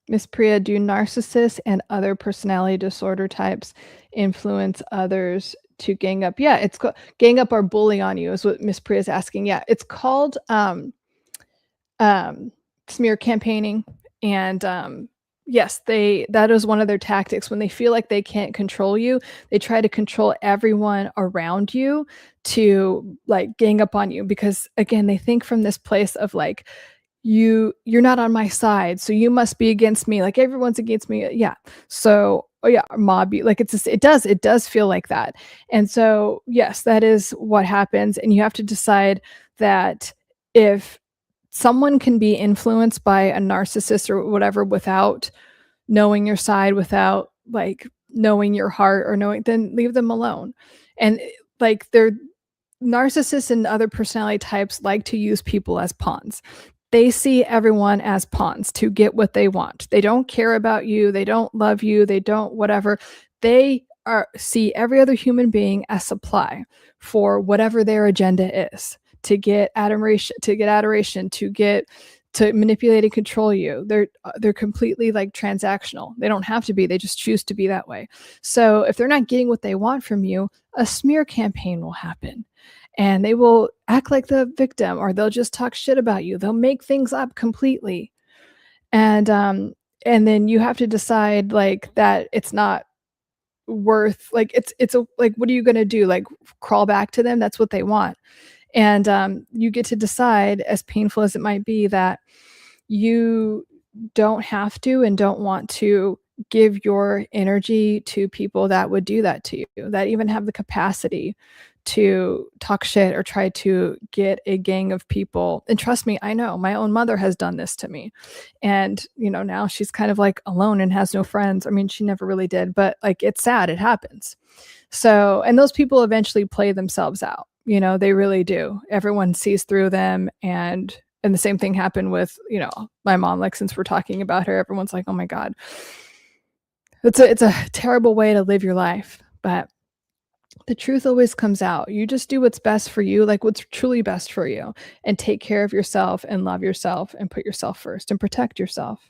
Miss Priya, do narcissists and other personality disorder types influence others to gang up? Yeah, it's gang up or bully on you is what Miss Priya is asking. Yeah, it's called smear campaigning. And yes, that is one of their tactics. When they feel like they can't control you, they try to control everyone around you to, like, gang up on you, because again, they think from this place of like, you're not on my side, so you must be against me, like everyone's against me. Yeah. So, oh yeah, mob you, like, it does feel like that. And so yes, that is what happens. And you have to decide that if someone can be influenced by a narcissist or whatever without knowing your side, without, like, knowing your heart, or knowing, then leave them alone. And like, they're narcissists and other personality types like to use people as pawns. They see everyone as pawns to get what they want. They don't care about you. They don't love you. They don't whatever. They see every other human being as supply for whatever their agenda is, to get adoration, to get to manipulate and control you. They're completely like transactional. They don't have to be, they just choose to be that way. So if they're not getting what they want from you, a smear campaign will happen. And they will act like the victim, or they'll just talk shit about you. They'll make things up completely. And then you have to decide like that it's not worth, like it's a, like, what are you going to do? Like crawl back to them? That's what they want. And you get to decide, as painful as it might be, that you don't have to and don't want to give your energy to people that would do that to you, that even have the capacity to talk shit or try to get a gang of people. And trust me, I know my own mother has done this to me. And, now she's kind of like alone and has no friends. I mean, she never really did, but like, it's sad. It happens. So, and those people eventually play themselves out. They really do. Everyone sees through them. And the same thing happened with, my mom. Like, since we're talking about her, everyone's like, oh my God, it's a terrible way to live your life. But the truth always comes out. You just do what's best for you, like what's truly best for you, and take care of yourself and love yourself and put yourself first and protect yourself.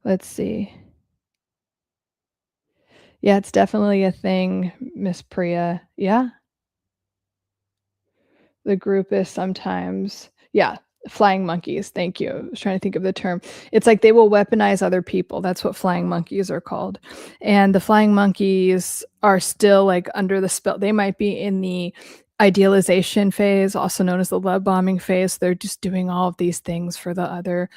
Let's see. Yeah, it's definitely a thing, Miss Priya. Yeah. The group is sometimes, yeah, flying monkeys. Thank you. I was trying to think of the term. It's like they will weaponize other people. That's what flying monkeys are called. And the flying monkeys are still like under the spell. They might be in the idealization phase, also known as the love bombing phase. They're just doing all of these things for the other,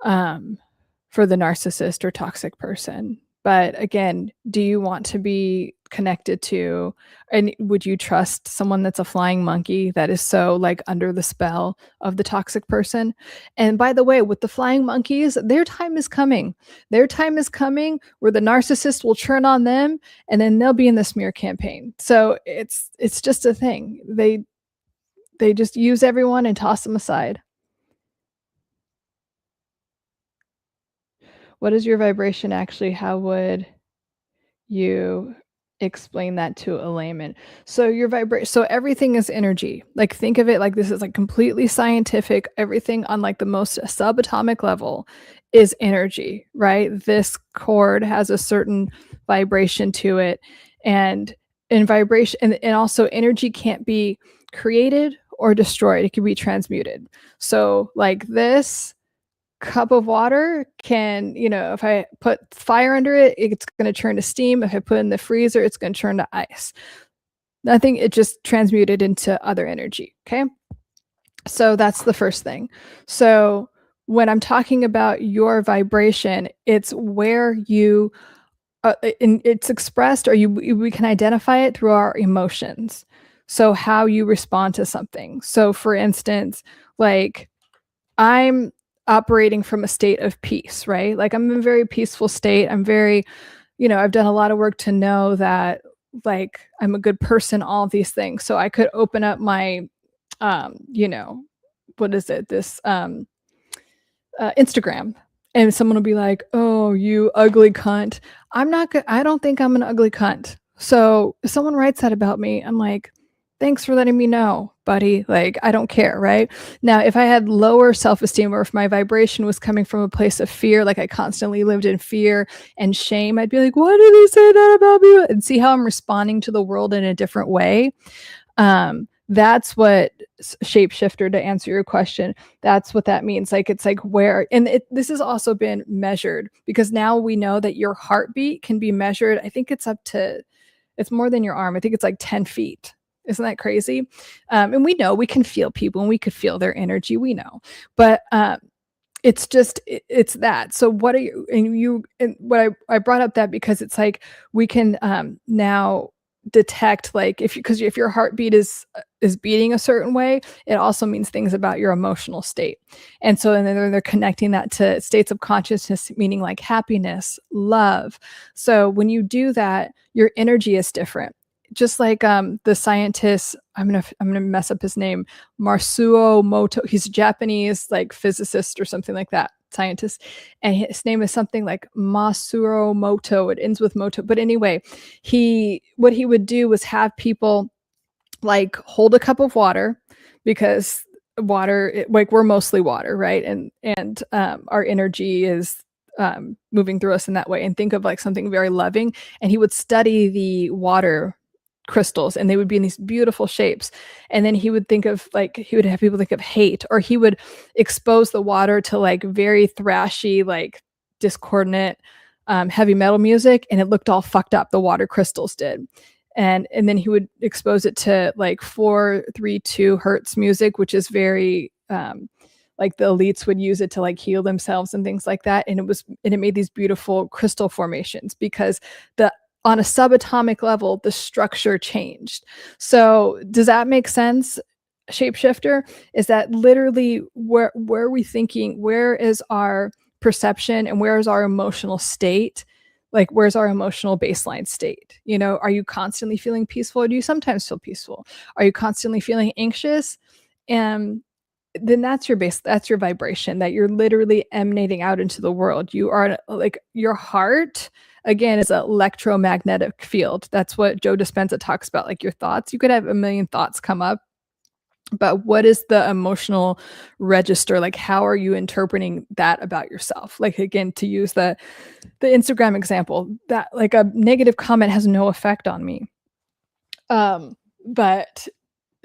for the narcissist or toxic person. But again, do you want to be connected to, and would you trust someone that's a flying monkey that is so like under the spell of the toxic person? And by the way, with the flying monkeys, their time is coming. Their time is coming where the narcissist will turn on them, and then they'll be in the smear campaign. So it's just a thing. They just use everyone and toss them aside. What is your vibration actually? How would you explain that to a layman? So your vibration, so everything is energy. Like, think of it like this is like completely scientific. Everything on like the most subatomic level is energy, right? This cord has a certain vibration to it, and in vibration, and also energy can't be created or destroyed. It can be transmuted. So like this cup of water can, if I put fire under it, it's going to turn to steam. If I put it in the freezer, it's going to turn to ice. Nothing, it just transmuted into other energy. Okay. So that's the first thing. So when I'm talking about your vibration, it's where you, it's expressed, or we can identify it through our emotions. So how you respond to something. So for instance, like I'm operating from a state of peace, right? Like I'm in a very peaceful state. I'm very, I've done a lot of work to know that like I'm a good person, all of these things. So I could open up my, what is it? This Instagram, and someone will be like, oh, you ugly cunt. I don't think I'm an ugly cunt. So if someone writes that about me, I'm like, thanks for letting me know, buddy. Like, I don't care, right? Now, if I had lower self-esteem, or if my vibration was coming from a place of fear, like I constantly lived in fear and shame, I'd be like, why did he say that about me? And see how I'm responding to the world in a different way. That's what shapeshifter, to answer your question, that's what that means. Like, it's like where, and this has also been measured, because now we know that your heartbeat can be measured. I think it's it's more than your arm. I think it's like 10 feet. Isn't that crazy? And we know we can feel people, and we could feel their energy. We know, but it's just, it's that. So what are you, and what I brought up that because it's like, we can now detect, like, if your heartbeat is beating a certain way, it also means things about your emotional state. And so, and then they're connecting that to states of consciousness, meaning like happiness, love. So when you do that, your energy is different. Just like the scientist, I'm gonna mess up his name, Masuo Moto. He's a Japanese like physicist or something like that, scientist, and his name is something like Masuro Moto. It ends with Moto, but anyway, what he would do was have people like hold a cup of water, because water, like we're mostly water, right? And our energy is moving through us in that way. And think of like something very loving. And he would study the water crystals, and they would be in these beautiful shapes. And then he would think of like, he would have people think of hate, or he would expose the water to like very thrashy, like discordant, heavy metal music, and it looked all fucked up. The water crystals did. And then he would expose it to like 432 hertz music, which is very like the elites would use it to like heal themselves and things like that. And it made these beautiful crystal formations because on a subatomic level, the structure changed. So does that make sense? Shapeshifter is that literally where are we thinking? Where is our perception and where is our emotional state? Like, where's our emotional baseline state? You know, are you constantly feeling peaceful, or do you sometimes feel peaceful? Are you constantly feeling anxious? And then that's your base, that's your vibration that you're literally emanating out into the world. You are like, your heart, again, is an electromagnetic field. That's what Joe Dispenza talks about, like your thoughts. You could have a million thoughts come up, but what is the emotional register? Like, how are you interpreting that about yourself? Like, again, to use the Instagram example, that like a negative comment has no effect on me. But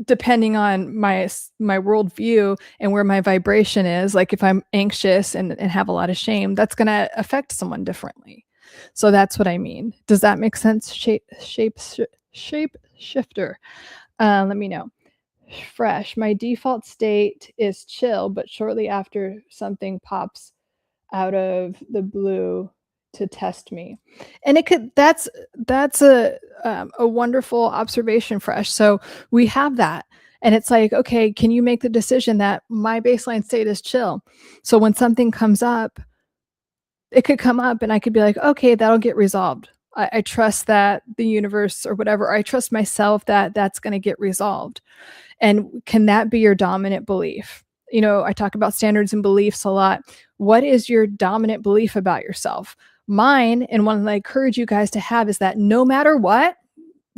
depending on my worldview and where my vibration is, like if I'm anxious and have a lot of shame, that's going to affect someone differently. So that's what I mean. Does that make sense? Shape shifter. Let me know. Fresh. My default state is chill, but shortly after something pops out of the blue to test me. And it could, that's a wonderful observation, Fresh. So we have that. And it's like, okay, can you make the decision that my baseline state is chill? So when something comes up, it could come up and I could be like, okay, that'll get resolved. I trust that the universe or whatever, I trust myself that that's going to get resolved. And can that be your dominant belief? You know, I talk about standards and beliefs a lot. What is your dominant belief about yourself? Mine, and one that I encourage you guys to have, is that no matter what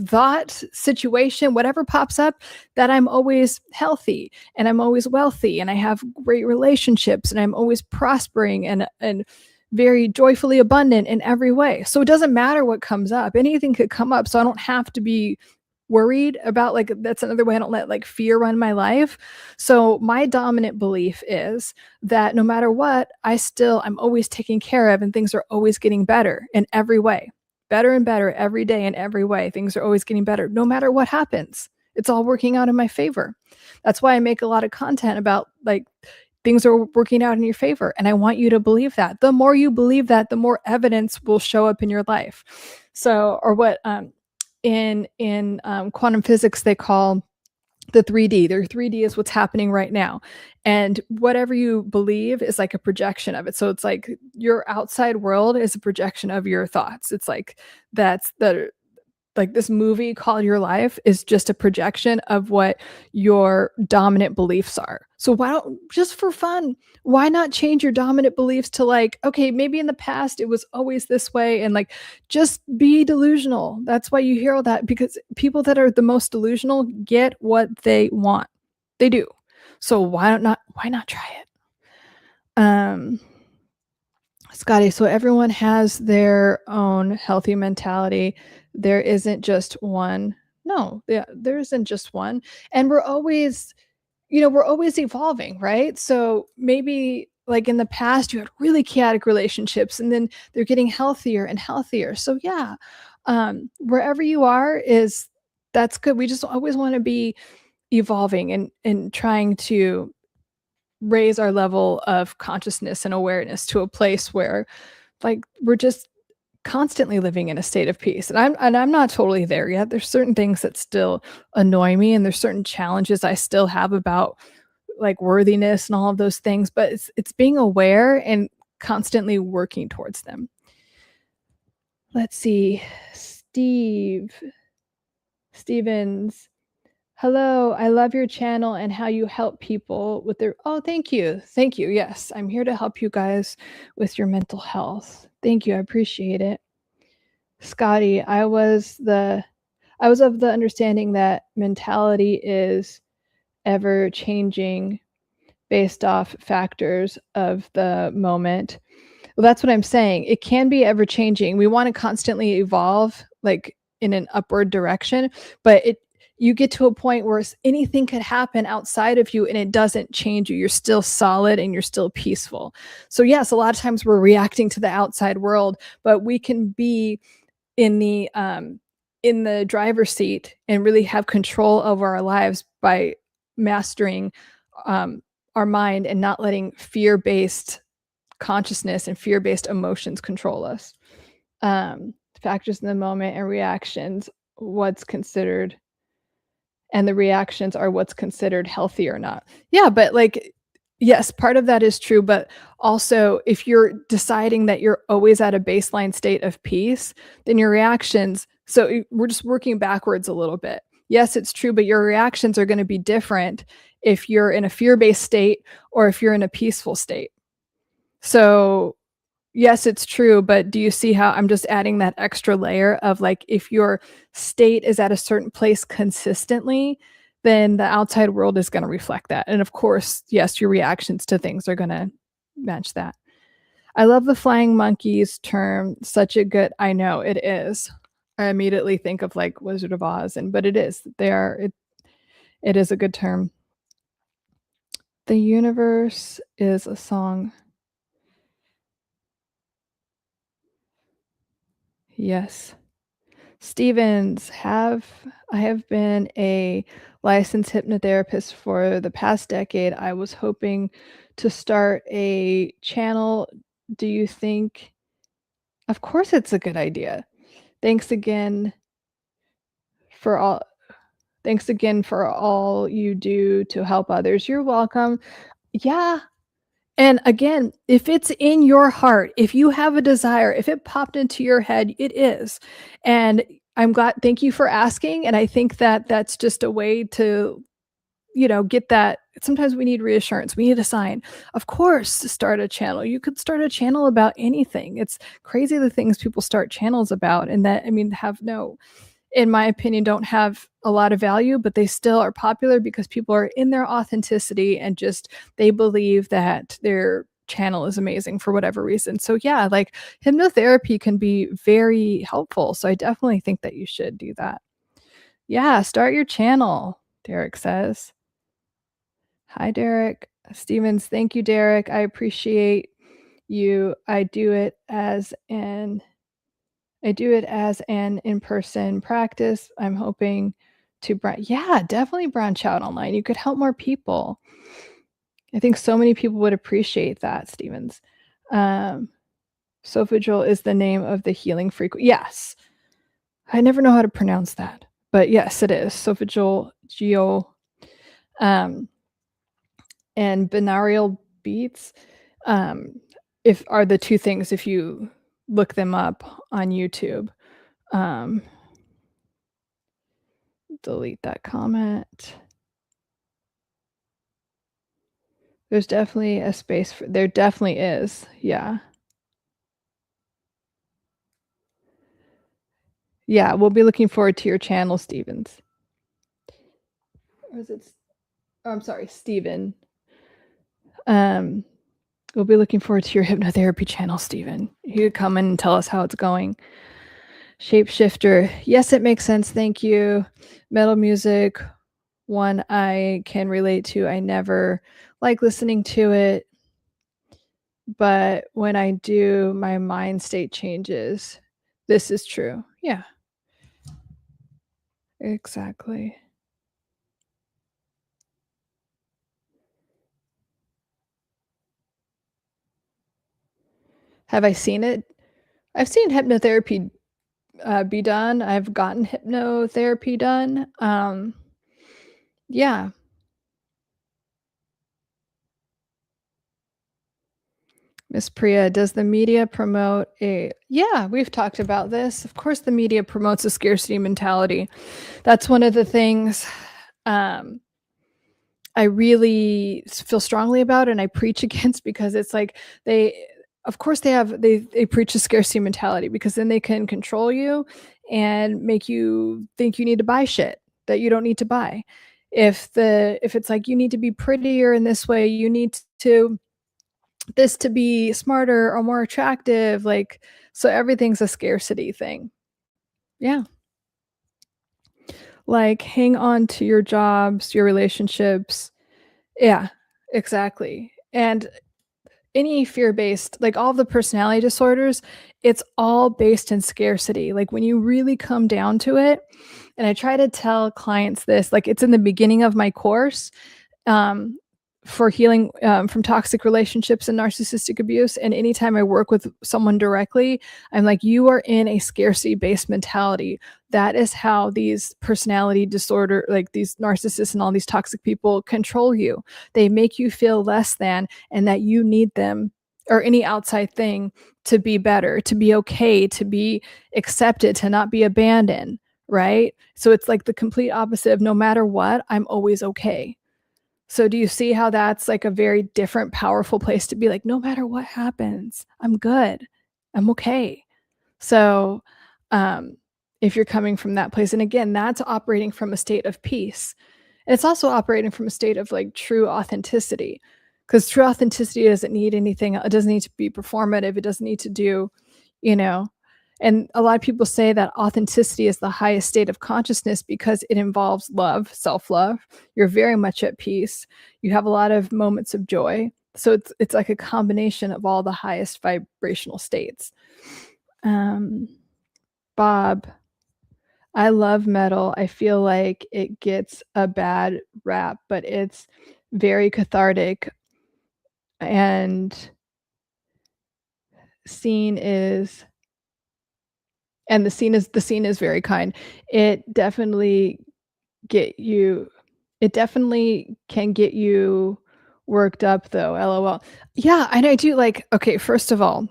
thought, situation, whatever pops up, that I'm always healthy and I'm always wealthy and I have great relationships and I'm always prospering and very joyfully abundant in every way. So it doesn't matter what comes up. Anything could come up. So I don't have to be worried about, like, that's another way I don't let like fear run my life. So my dominant belief is that no matter what, I'm always taken care of and things are always getting better in every way. Better and better every day in every way. Things are always getting better no matter what happens. It's all working out in my favor. That's why I make a lot of content about like things are working out in your favor. And I want you to believe that. The more you believe that, the more evidence will show up in your life. So, or what in quantum physics they call the 3D. Their 3D is what's happening right now. And whatever you believe is like a projection of it. So it's like your outside world is a projection of your thoughts. It's like like this movie called Your Life is just a projection of what your dominant beliefs are. So why don't, just for fun, why not change your dominant beliefs to like, okay, maybe in the past it was always this way, and like just be delusional. That's why you hear all that, because people that are the most delusional get what they want. They do. So why not try it? Scotty, so everyone has their own healthy mentality. There isn't just one. No, there isn't just one. And we're always evolving, right? So maybe like in the past you had really chaotic relationships and then they're getting healthier and healthier. So yeah, wherever you are that's good. We just always want to be evolving and trying to raise our level of consciousness and awareness to a place where like we're just constantly living in a state of peace. And I'm not totally there yet. There's certain things that still annoy me, and there's certain challenges I still have about like worthiness and all of those things, but it's being aware and constantly working towards them. Let's see. Stevens. Hello, I love your channel and how you help people with their, oh, thank you. Thank you. Yes, I'm here to help you guys with your mental health. Thank you. I appreciate it. Scotty, I was of the understanding that mentality is ever changing based off factors of the moment. Well, that's what I'm saying. It can be ever changing. We want to constantly evolve, like in an upward direction, but you get to a point where anything could happen outside of you and it doesn't change you. You're still solid and you're still peaceful. So yes, a lot of times we're reacting to the outside world, but we can be in the driver's seat and really have control over our lives by mastering our mind and not letting fear-based consciousness and fear-based emotions control us. Factors in the moment and reactions, what's considered, and the reactions are what's considered healthy or not. Yeah, but like, yes, part of that is true, but also if you're deciding that you're always at a baseline state of peace, then your reactions, so we're just working backwards a little bit. Yes, it's true, but your reactions are going to be different if you're in a fear-based state or if you're in a peaceful state. So yes, it's true, but do you see how I'm just adding that extra layer of like, if your state is at a certain place consistently, then the outside world is going to reflect that. And of course, yes, your reactions to things are going to match that. I love the flying monkeys term. Such a good, I know it is. I immediately think of like Wizard of Oz, but it is. It is a good term. The universe is a song. Yes. Stevens, I have been a licensed hypnotherapist for the past decade. I was hoping to start a channel. Do you think? Of course it's a good idea. Thanks again for all you do to help others. You're welcome. Yeah. And again, if it's in your heart, if you have a desire, if it popped into your head, it is. And I'm glad, thank you for asking. And I think that that's just a way to, get that. Sometimes we need reassurance. We need a sign. Of course, to start a channel. You could start a channel about anything. It's crazy the things people start channels about, and that, in my opinion, don't have a lot of value, but they still are popular because people are in their authenticity and just they believe that their channel is amazing for whatever reason. So yeah, like hypnotherapy can be very helpful. So I definitely think that you should do that. Yeah, start your channel, Derek says. Hi, Derek. Stevens, thank you, Derek. I appreciate you. I do it as an in-person practice. I'm hoping to definitely branch out online. You could help more people. I think so many people would appreciate that, Stevens. Sophagel is the name of the healing frequency. Yes. I never know how to pronounce that, but yes, it is. Sophagel, and binaural beats if are the two things if you look them up on YouTube. Delete that comment. There's definitely a space for, there definitely is. Yeah. Yeah, we'll be looking forward to your channel, Stevens. Or is it? Oh, I'm sorry, Steven. We'll be looking forward to your hypnotherapy channel, Steven. You could come in and tell us how it's going. Shapeshifter. Yes, it makes sense. Thank you. Metal music, one I can relate to. I never like listening to it, but when I do, my mind state changes. This is true. Yeah. Exactly. Have I seen it? I've seen hypnotherapy be done. I've gotten hypnotherapy done. Yeah. Miss Priya, does the media promote yeah, we've talked about this. Of course, the media promotes a scarcity mentality. That's one of the things I really feel strongly about and I preach against, because it's like of course they preach a scarcity mentality because then they can control you and make you think you need to buy shit that you don't need to buy. If it's like, you need to be prettier in this way, you need to this to be smarter or more attractive, like, so everything's a scarcity thing. Yeah. Like, hang on to your jobs, your relationships. Yeah, exactly. And any fear-based, like, all the personality disorders, it's all based in scarcity. Like, when you really come down to it, and I try to tell clients this, like, it's in the beginning of my course, um, for healing, from toxic relationships and narcissistic abuse. And anytime I work with someone directly, I'm like, you are in a scarcity based mentality. That is how these personality disorder, like these narcissists and all these toxic people, control you. They make you feel less than, and that you need them or any outside thing to be better, to be okay, to be accepted, to not be abandoned. Right. So it's like the complete opposite of, no matter what, I'm always okay. So do you see how that's like a very different, powerful place to be, like, no matter what happens, I'm good. I'm okay. So, um, if you're coming from that place, and again, that's operating from a state of peace. And it's also operating from a state of like true authenticity, because true authenticity doesn't need anything. It doesn't need to be performative. It doesn't need to do, you know, and a lot of people say that authenticity is the highest state of consciousness because it involves love, self-love. You're very much at peace. You have a lot of moments of joy. So it's like a combination of all the highest vibrational states. Um, Bob, I love metal. I feel like it gets a bad rap, but it's very cathartic, and scene is the scene is very kind. It definitely get you it definitely can get you worked up though, LOL. Yeah, and I do like, okay, first of all,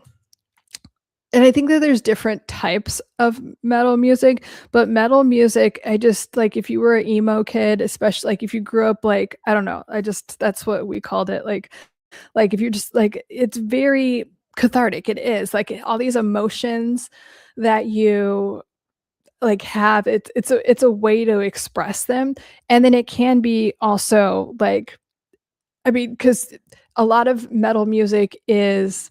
and I think that there's different types of metal music, but metal music, I just like, if you were an emo kid, especially like if you grew up like, I don't know, I just that's what we called it. Like if you're just like, it's very cathartic. It is like all these emotions that you like have, it's a way to express them. And then it can be also like, I mean, because a lot of metal music is,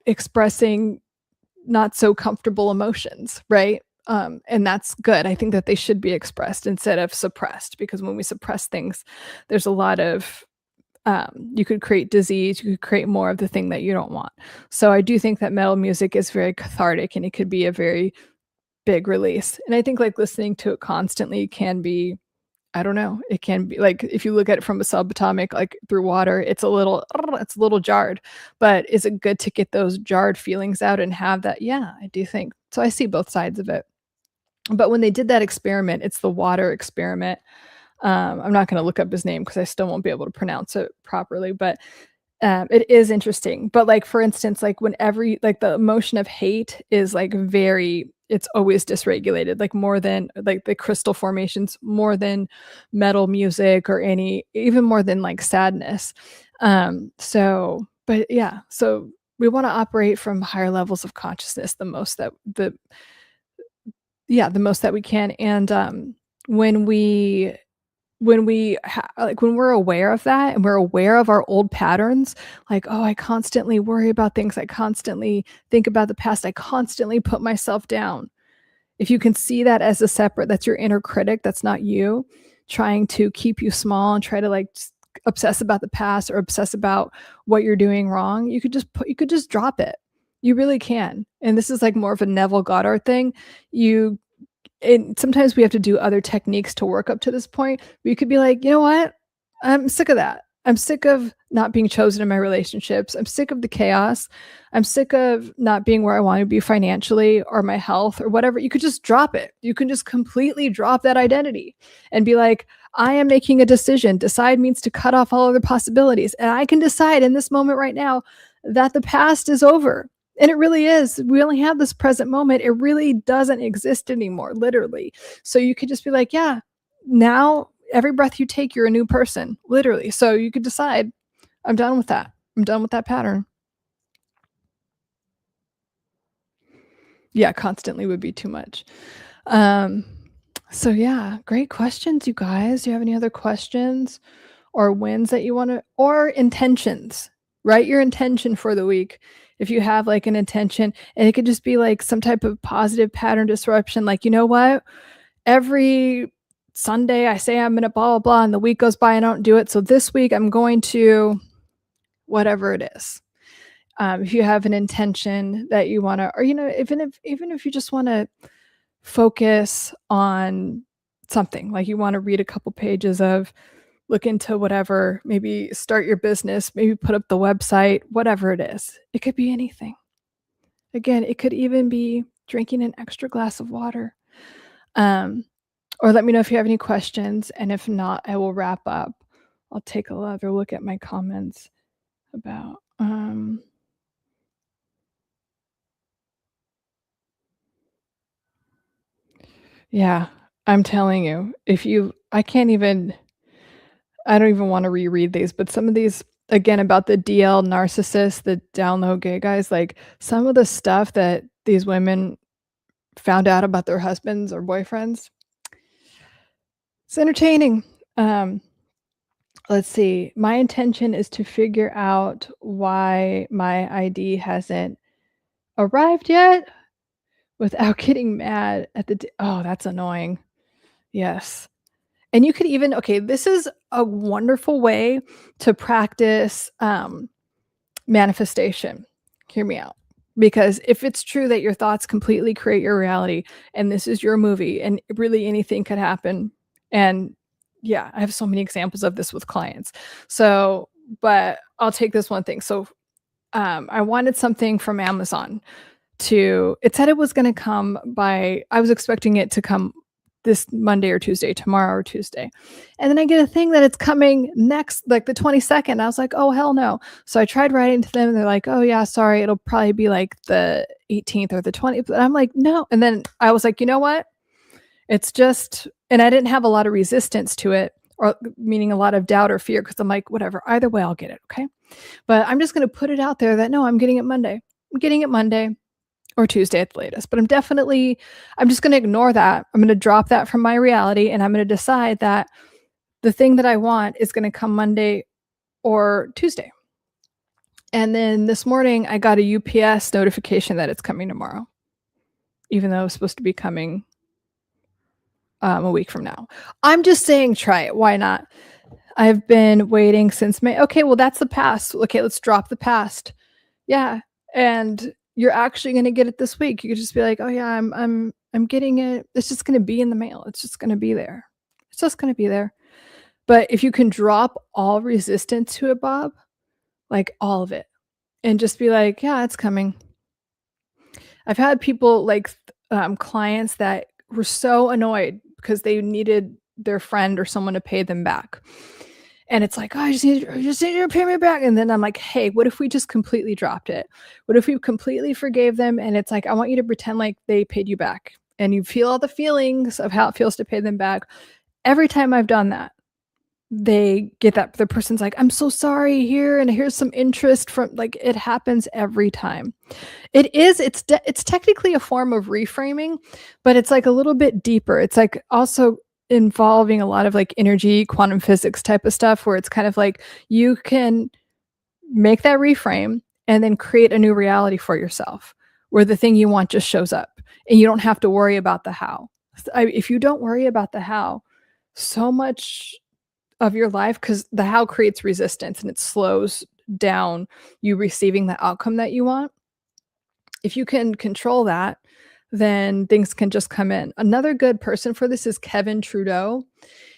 expressing not so comfortable emotions, right? And that's good. I think that they should be expressed instead of suppressed, because when we suppress things, there's a lot of you could create disease, you could create more of the thing that you don't want. So I do think that metal music is very cathartic, and it could be a very big release. And I think like listening to it constantly can be, I don't know, it can be like, if you look at it from a subatomic, like through water, it's a little jarred. But is it good to get those jarred feelings out and have that? Yeah, I do think. So I see both sides of it. But when they did that experiment, it's the water experiment. I'm not going to look up his name because I still won't be able to pronounce it properly, but it is interesting. But like, for instance, like whenever like the emotion of hate is like it's always dysregulated, like more than like the crystal formations, more than metal music or even more than like sadness. But yeah, so we want to operate from higher levels of consciousness the most that we can. And when we like when we're aware of that, and we're aware of our old patterns, like, oh, I constantly worry about things, I constantly think about the past, I constantly put myself down. If you can see that as that's your inner critic, that's not you trying to keep you small and try to like obsess about the past or obsess about what you're doing wrong, you could just drop it. You really can. And this is like more of a Neville Goddard thing. You and sometimes we have to do other techniques to work up to this point. We could be like, you know what? I'm sick of that. I'm sick of not being chosen in my relationships. I'm sick of the chaos. I'm sick of not being where I want to be financially or my health or whatever. You could just drop it. You can just completely drop that identity and be like, I am making a decision. Decide means to cut off all other possibilities. And I can decide in this moment right now that the past is over. And it really is. We only have this present moment. It really doesn't exist anymore, literally. So you could just be like, yeah, now every breath you take, you're a new person, literally. So you could decide, I'm done with that. I'm done with that pattern. Yeah, constantly would be too much. Um, So yeah, great questions, you guys. Do you have any other questions or wins that you want to, or intentions? Write your intention for the week. If you have like an intention, and it could just be like some type of positive pattern disruption, like, you know what? Every Sunday I say I'm gonna blah blah blah, and the week goes by and I don't do it. So this week I'm going to whatever it is. If you have an intention that you want to, or even if you just want to focus on something, like you want to read a couple pages of, look into whatever, maybe start your business, maybe put up the website, whatever it is. It could be anything. Again, it could even be drinking an extra glass of water. Or let me know if you have any questions, and if not, I will wrap up. I'll take another look at my comments about yeah, I'm telling you, I don't even want to reread these, but some of these, again, about the DL narcissists, the down low gay guys, like some of the stuff that these women found out about their husbands or boyfriends, it's entertaining. Let's see. My intention is to figure out why my ID hasn't arrived yet without getting mad at the oh, that's annoying. Yes. And you could even, okay, this is a wonderful way to practice manifestation. Hear me out. Because if it's true that your thoughts completely create your reality, and this is your movie, and really anything could happen. And yeah, I have so many examples of this with clients. So, but I'll take this one thing. So, I wanted something from Amazon it said it was going to come I was expecting it to come this Monday or Tuesday, tomorrow or Tuesday. And then I get a thing that it's coming next, like the 22nd. I was like, oh, hell no. So I tried writing to them, and they're like, oh, yeah, sorry. It'll probably be like the 18th or the 20th. But I'm like, no. And then I was like, you know what? It's just, and I didn't have a lot of resistance to it, or meaning a lot of doubt or fear, because I'm like, whatever, either way, I'll get it. Okay. But I'm just going to put it out there that no, I'm getting it Monday. I'm getting it Monday or Tuesday at the latest. But I'm just going to ignore that. I'm going to drop that from my reality, and I'm going to decide that the thing that I want is going to come Monday or Tuesday. And then this morning I got a UPS notification that it's coming tomorrow, even though it was supposed to be coming a week from now. I'm just saying, try it. Why not? I've been waiting since May. Okay, well, that's the past. Okay, let's drop the past. Yeah. And you're actually going to get it this week. You could just be like, oh yeah, I'm getting it. It's just going to be in the mail. It's just going to be there. It's just going to be there. But if you can drop all resistance to it, Bob, like all of it, and just be like, yeah, it's coming. I've had people like clients that were so annoyed because they needed their friend or someone to pay them back. And it's like, oh, I just need you to pay me back. And then I'm like, hey, what if we just completely dropped it? What if we completely forgave them? And it's like, I want you to pretend like they paid you back, and you feel all the feelings of how it feels to pay them back. Every time I've done that, they get that the person's like, I'm so sorry here, and here's some interest from, like, it happens every time. It's technically a form of reframing, but it's like a little bit deeper. It's like also involving a lot of like energy, quantum physics type of stuff, where it's kind of like you can make that reframe and then create a new reality for yourself, where the thing you want just shows up, and you don't have to worry about the how. If you don't worry about the how, so much of your life, because the how creates resistance and it slows down you receiving the outcome that you want. If you can control that, then things can just come in. Another good person for this is Kevin Trudeau.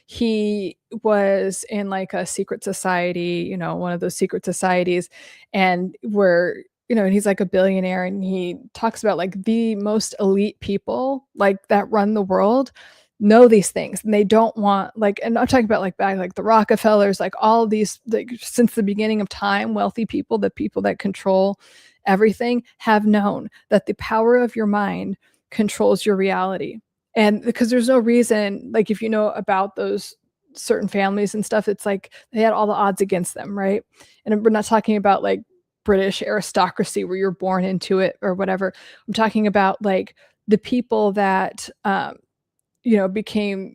He was in like a secret society, one of those secret societies, and he's like a billionaire, and he talks about like the most elite people like that run the world know these things, and they don't want, like, and I'm talking about like back, like the Rockefellers, like all of these, like since the beginning of time, wealthy people, the people that control everything, have known that the power of your mind controls your reality. And because there's no reason, like if you know about those certain families and stuff, it's like they had all the odds against them, right? And we're not talking about like British aristocracy where you're born into it or whatever. I'm talking about like the people that became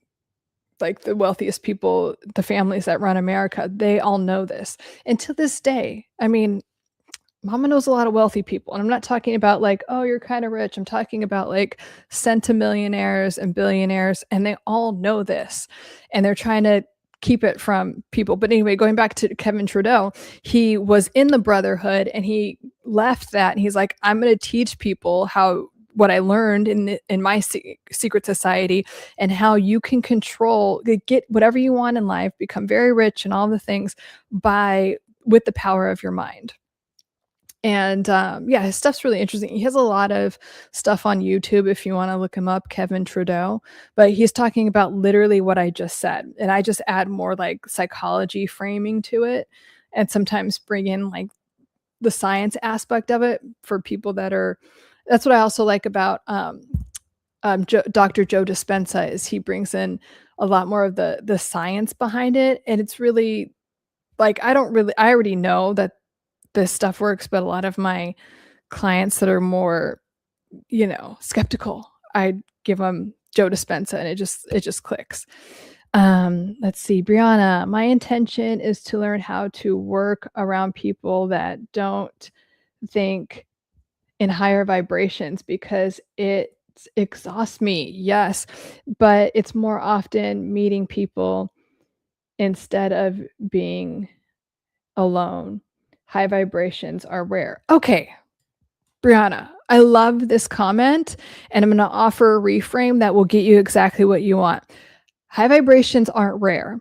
like the wealthiest people, the families that run America, they all know this. And to this day, I mean, Mama knows a lot of wealthy people. And I'm not talking about like, oh, you're kind of rich. I'm talking about like centimillionaires and billionaires, and they all know this. And they're trying to keep it from people. But anyway, going back to Kevin Trudeau, he was in the Brotherhood and he left that. And he's like, I'm going to teach people what I learned in my secret society, and how you can get whatever you want in life, become very rich and all the things with the power of your mind. And his stuff's really interesting. He has a lot of stuff on YouTube if you want to look him up, Kevin Trudeau. But he's talking about literally what I just said. And I just add more like psychology framing to it, and sometimes bring in like the science aspect of it for people that's what I also like about Dr. Joe Dispenza, is he brings in a lot more of the science behind it. And it's really like, I already know that this stuff works, but a lot of my clients that are more, skeptical, I give them Joe Dispenza and it just clicks. Let's see, Brianna, my intention is to learn how to work around people that don't think in higher vibrations because it exhausts me. Yes, but it's more often meeting people instead of being alone. High vibrations are rare. Okay, Brianna, I love this comment, and I'm going to offer a reframe that will get you exactly what you want. High vibrations aren't rare.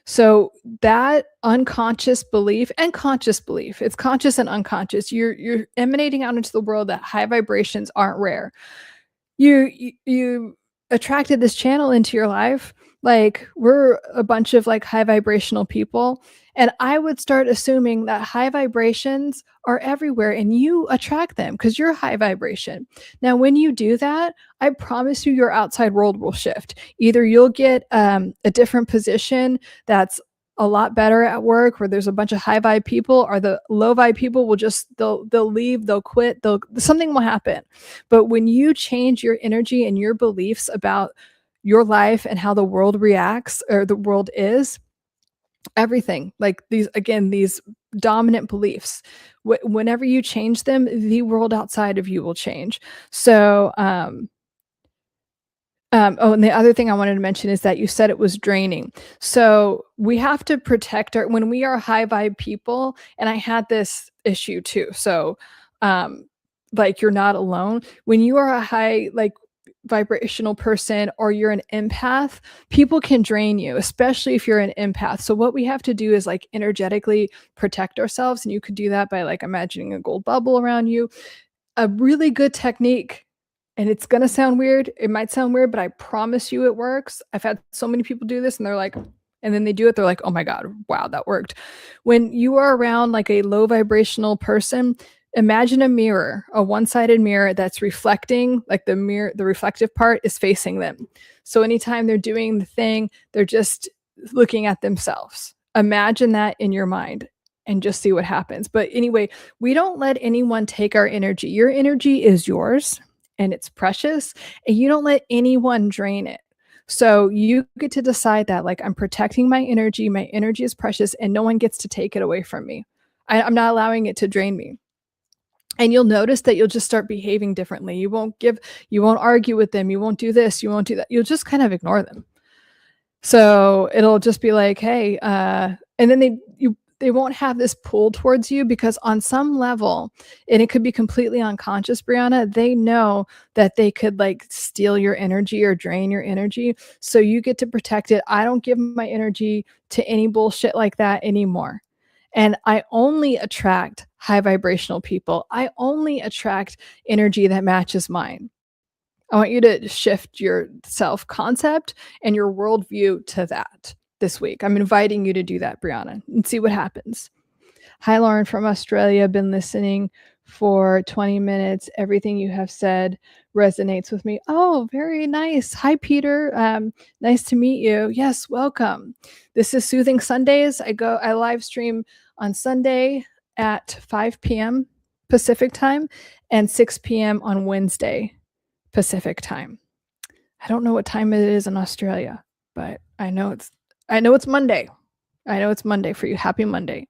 So that unconscious belief and conscious belief, it's conscious and unconscious. You're emanating out into the world that high vibrations aren't rare. You attracted this channel into your life. Like, we're a bunch of like high vibrational people. And I would start assuming that high vibrations are everywhere and you attract them because you're high vibration. Now, when you do that, I promise you your outside world will shift. Either you'll get a different position that's a lot better at work where there's a bunch of high vibe people, or the low vibe people will they'll leave, they'll quit, something will happen. But when you change your energy and your beliefs about your life and how the world reacts or the world is, everything, like these dominant beliefs, whenever you change them, the world outside of you will change. So and the other thing I wanted to mention is that you said it was draining. So we have to protect when we are high vibe people, and I had this issue too. So like, you're not alone. When you are a high vibrational person, or you're an empath, people can drain you, especially if you're an empath. So what we have to do is like energetically protect ourselves. And you could do that by like imagining a gold bubble around you. A really good technique, and it's going to sound weird. It might sound weird, but I promise you it works. I've had so many people do this and they're like, and then they do it. They're like, oh my God, wow, that worked. When you are around like a low vibrational person, imagine a mirror, a one-sided mirror that's reflecting, like the reflective part is facing them. So anytime they're doing the thing, they're just looking at themselves. Imagine that in your mind and just see what happens. But anyway, we don't let anyone take our energy. Your energy is yours and it's precious, and you don't let anyone drain it. So you get to decide that, like, I'm protecting my energy. My energy is precious and no one gets to take it away from me. I'm not allowing it to drain me. And you'll notice that you'll just start behaving differently. You won't argue with them. You won't do this. You won't do that. You'll just kind of ignore them. So it'll just be like, hey, and then they won't have this pull towards you, because on some level, and it could be completely unconscious, Brianna, they know that they could like steal your energy or drain your energy. So you get to protect it. I don't give my energy to any bullshit like that anymore. And I only attract high vibrational people. I only attract energy that matches mine. I want you to shift your self-concept and your worldview to that this week. I'm inviting you to do that, Brianna, and see what happens. Hi, Lauren from Australia. Been listening for 20 minutes. Everything you have said resonates with me. Oh, very nice. Hi, Peter. Nice to meet you. Yes, welcome. This is Soothing Sundays. I live stream on Sunday at 5 p.m. Pacific time and 6 p.m. on Wednesday Pacific time. I don't know what time it is in Australia, but I know it's Monday. I know it's Monday for you. Happy Monday.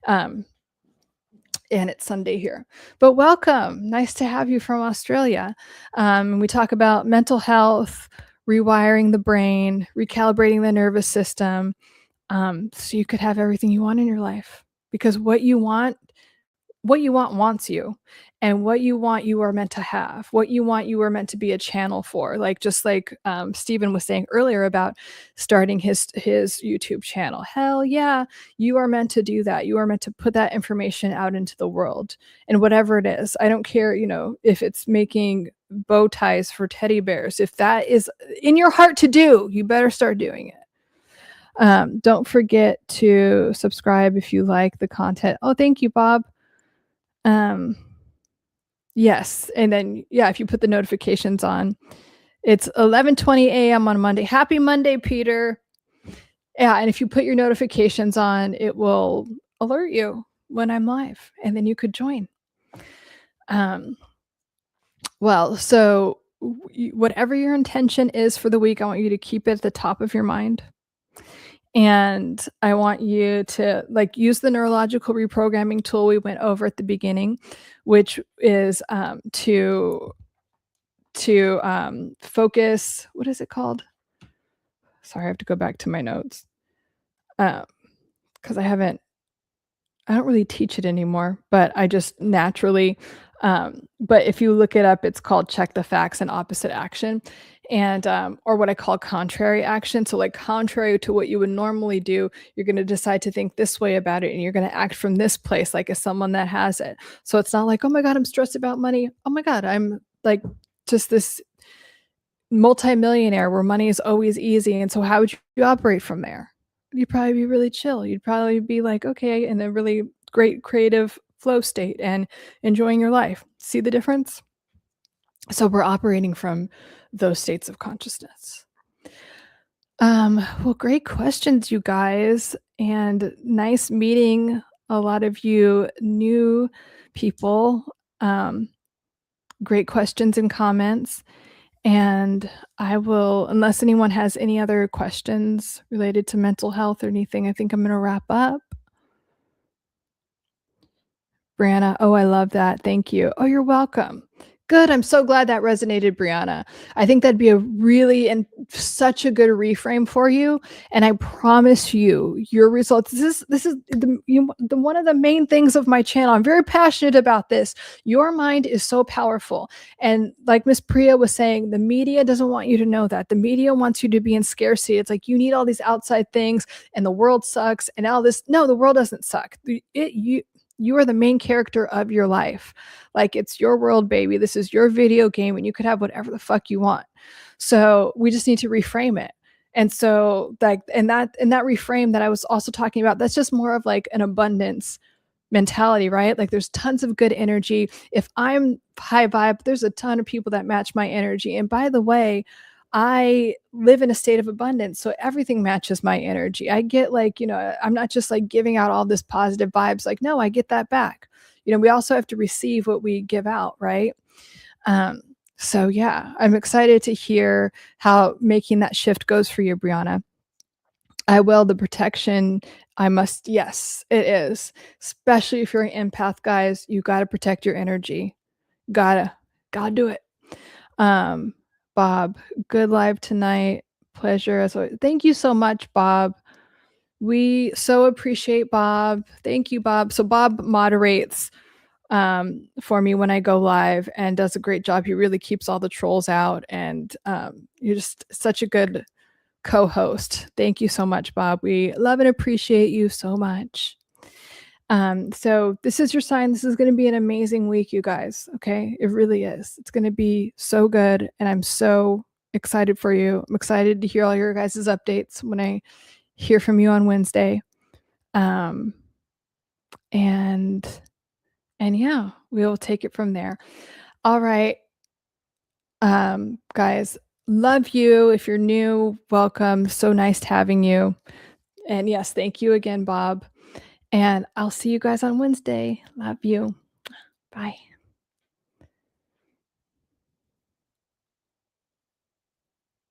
And it's Sunday here. But welcome. Nice to have you from Australia. We talk about mental health, rewiring the brain, recalibrating the nervous system, so you could have everything you want in your life. Because what you want wants you, and what you want you are meant to have. What you want you are meant to be a channel for. Like just like Stephen was saying earlier about starting his YouTube channel. Hell yeah, you are meant to do that. You are meant to put that information out into the world, and whatever it is. I don't care, if it's making bow ties for teddy bears. If that is in your heart to do, you better start doing it. Don't forget to subscribe if you like the content. Oh, thank you, Bob. Yes. And then, if you put the notifications on, it's 11:20 a.m. on Monday. Happy Monday, Peter. Yeah. And if you put your notifications on, it will alert you when I'm live, and then you could join. Well, so whatever your intention is for the week, I want you to keep it at the top of your mind. And I want you to use the neurological reprogramming tool we went over at the beginning, which is to focus. What is it called? Sorry, I have to go back to my notes because I don't really teach it anymore, but I just naturally. But if you look it up, it's called check the facts and opposite action, and or what I call contrary action. So contrary to what you would normally do, you're going to decide to think this way about it, and you're going to act from this place as someone that has it. So it's not like, oh my God, I'm stressed about money. Oh my God, I'm just this multimillionaire where money is always easy. And so how would you operate from there? You'd probably be really chill. You'd probably be okay, in a really great creative flow state and enjoying your life. See the difference? So we're operating from those states of consciousness. Well, great questions, you guys, and nice meeting a lot of you new people. Great questions and comments. And I will, unless anyone has any other questions related to mental health or anything, I think I'm going to wrap up. Brianna, oh, I love that. Thank you. Oh, you're welcome. Good. I'm so glad that resonated, Brianna. I think that'd be a really and such a good reframe for you. And I promise you, your results. This is the one of the main things of my channel. I'm very passionate about this. Your mind is so powerful. And like Miss Priya was saying, the media doesn't want you to know that. The media wants you to be in scarcity. It's like you need all these outside things, and the world sucks, and all this. No, the world doesn't suck. You are the main character of your life. It's your world, baby. This is your video game, and you could have whatever the fuck you want. So we just need to reframe it. And so and that reframe that I was also talking about, that's just more of an abundance mentality, right? There's tons of good energy. If I'm high vibe, there's a ton of people that match my energy. And by the way, I live in a state of abundance, so everything matches my energy. I get I'm not just giving out all this positive vibes. No, I get that back. We also have to receive what we give out, right? So yeah, I'm excited to hear how making that shift goes for you, Brianna. I will. The protection, I must. Yes, it is. Especially if you're an empath, guys, you got to protect your energy. Gotta do it. Bob, good live tonight. Pleasure as always. Thank you so much, Bob. We so appreciate Bob. Thank you, Bob. So Bob moderates for me when I go live and does a great job. He really keeps all the trolls out, and you're just such a good co-host. Thank you so much, Bob. We love and appreciate you so much. So this is your sign. This is going to be an amazing week, you guys. Okay. It really is. It's going to be so good. And I'm so excited for you. I'm excited to hear all your guys' updates when I hear from you on Wednesday. And yeah, we will take it from there. All right. Guys, love you. If you're new, welcome. So nice having you. And yes, thank you again, Bob. And I'll see you guys on Wednesday. Love you. Bye.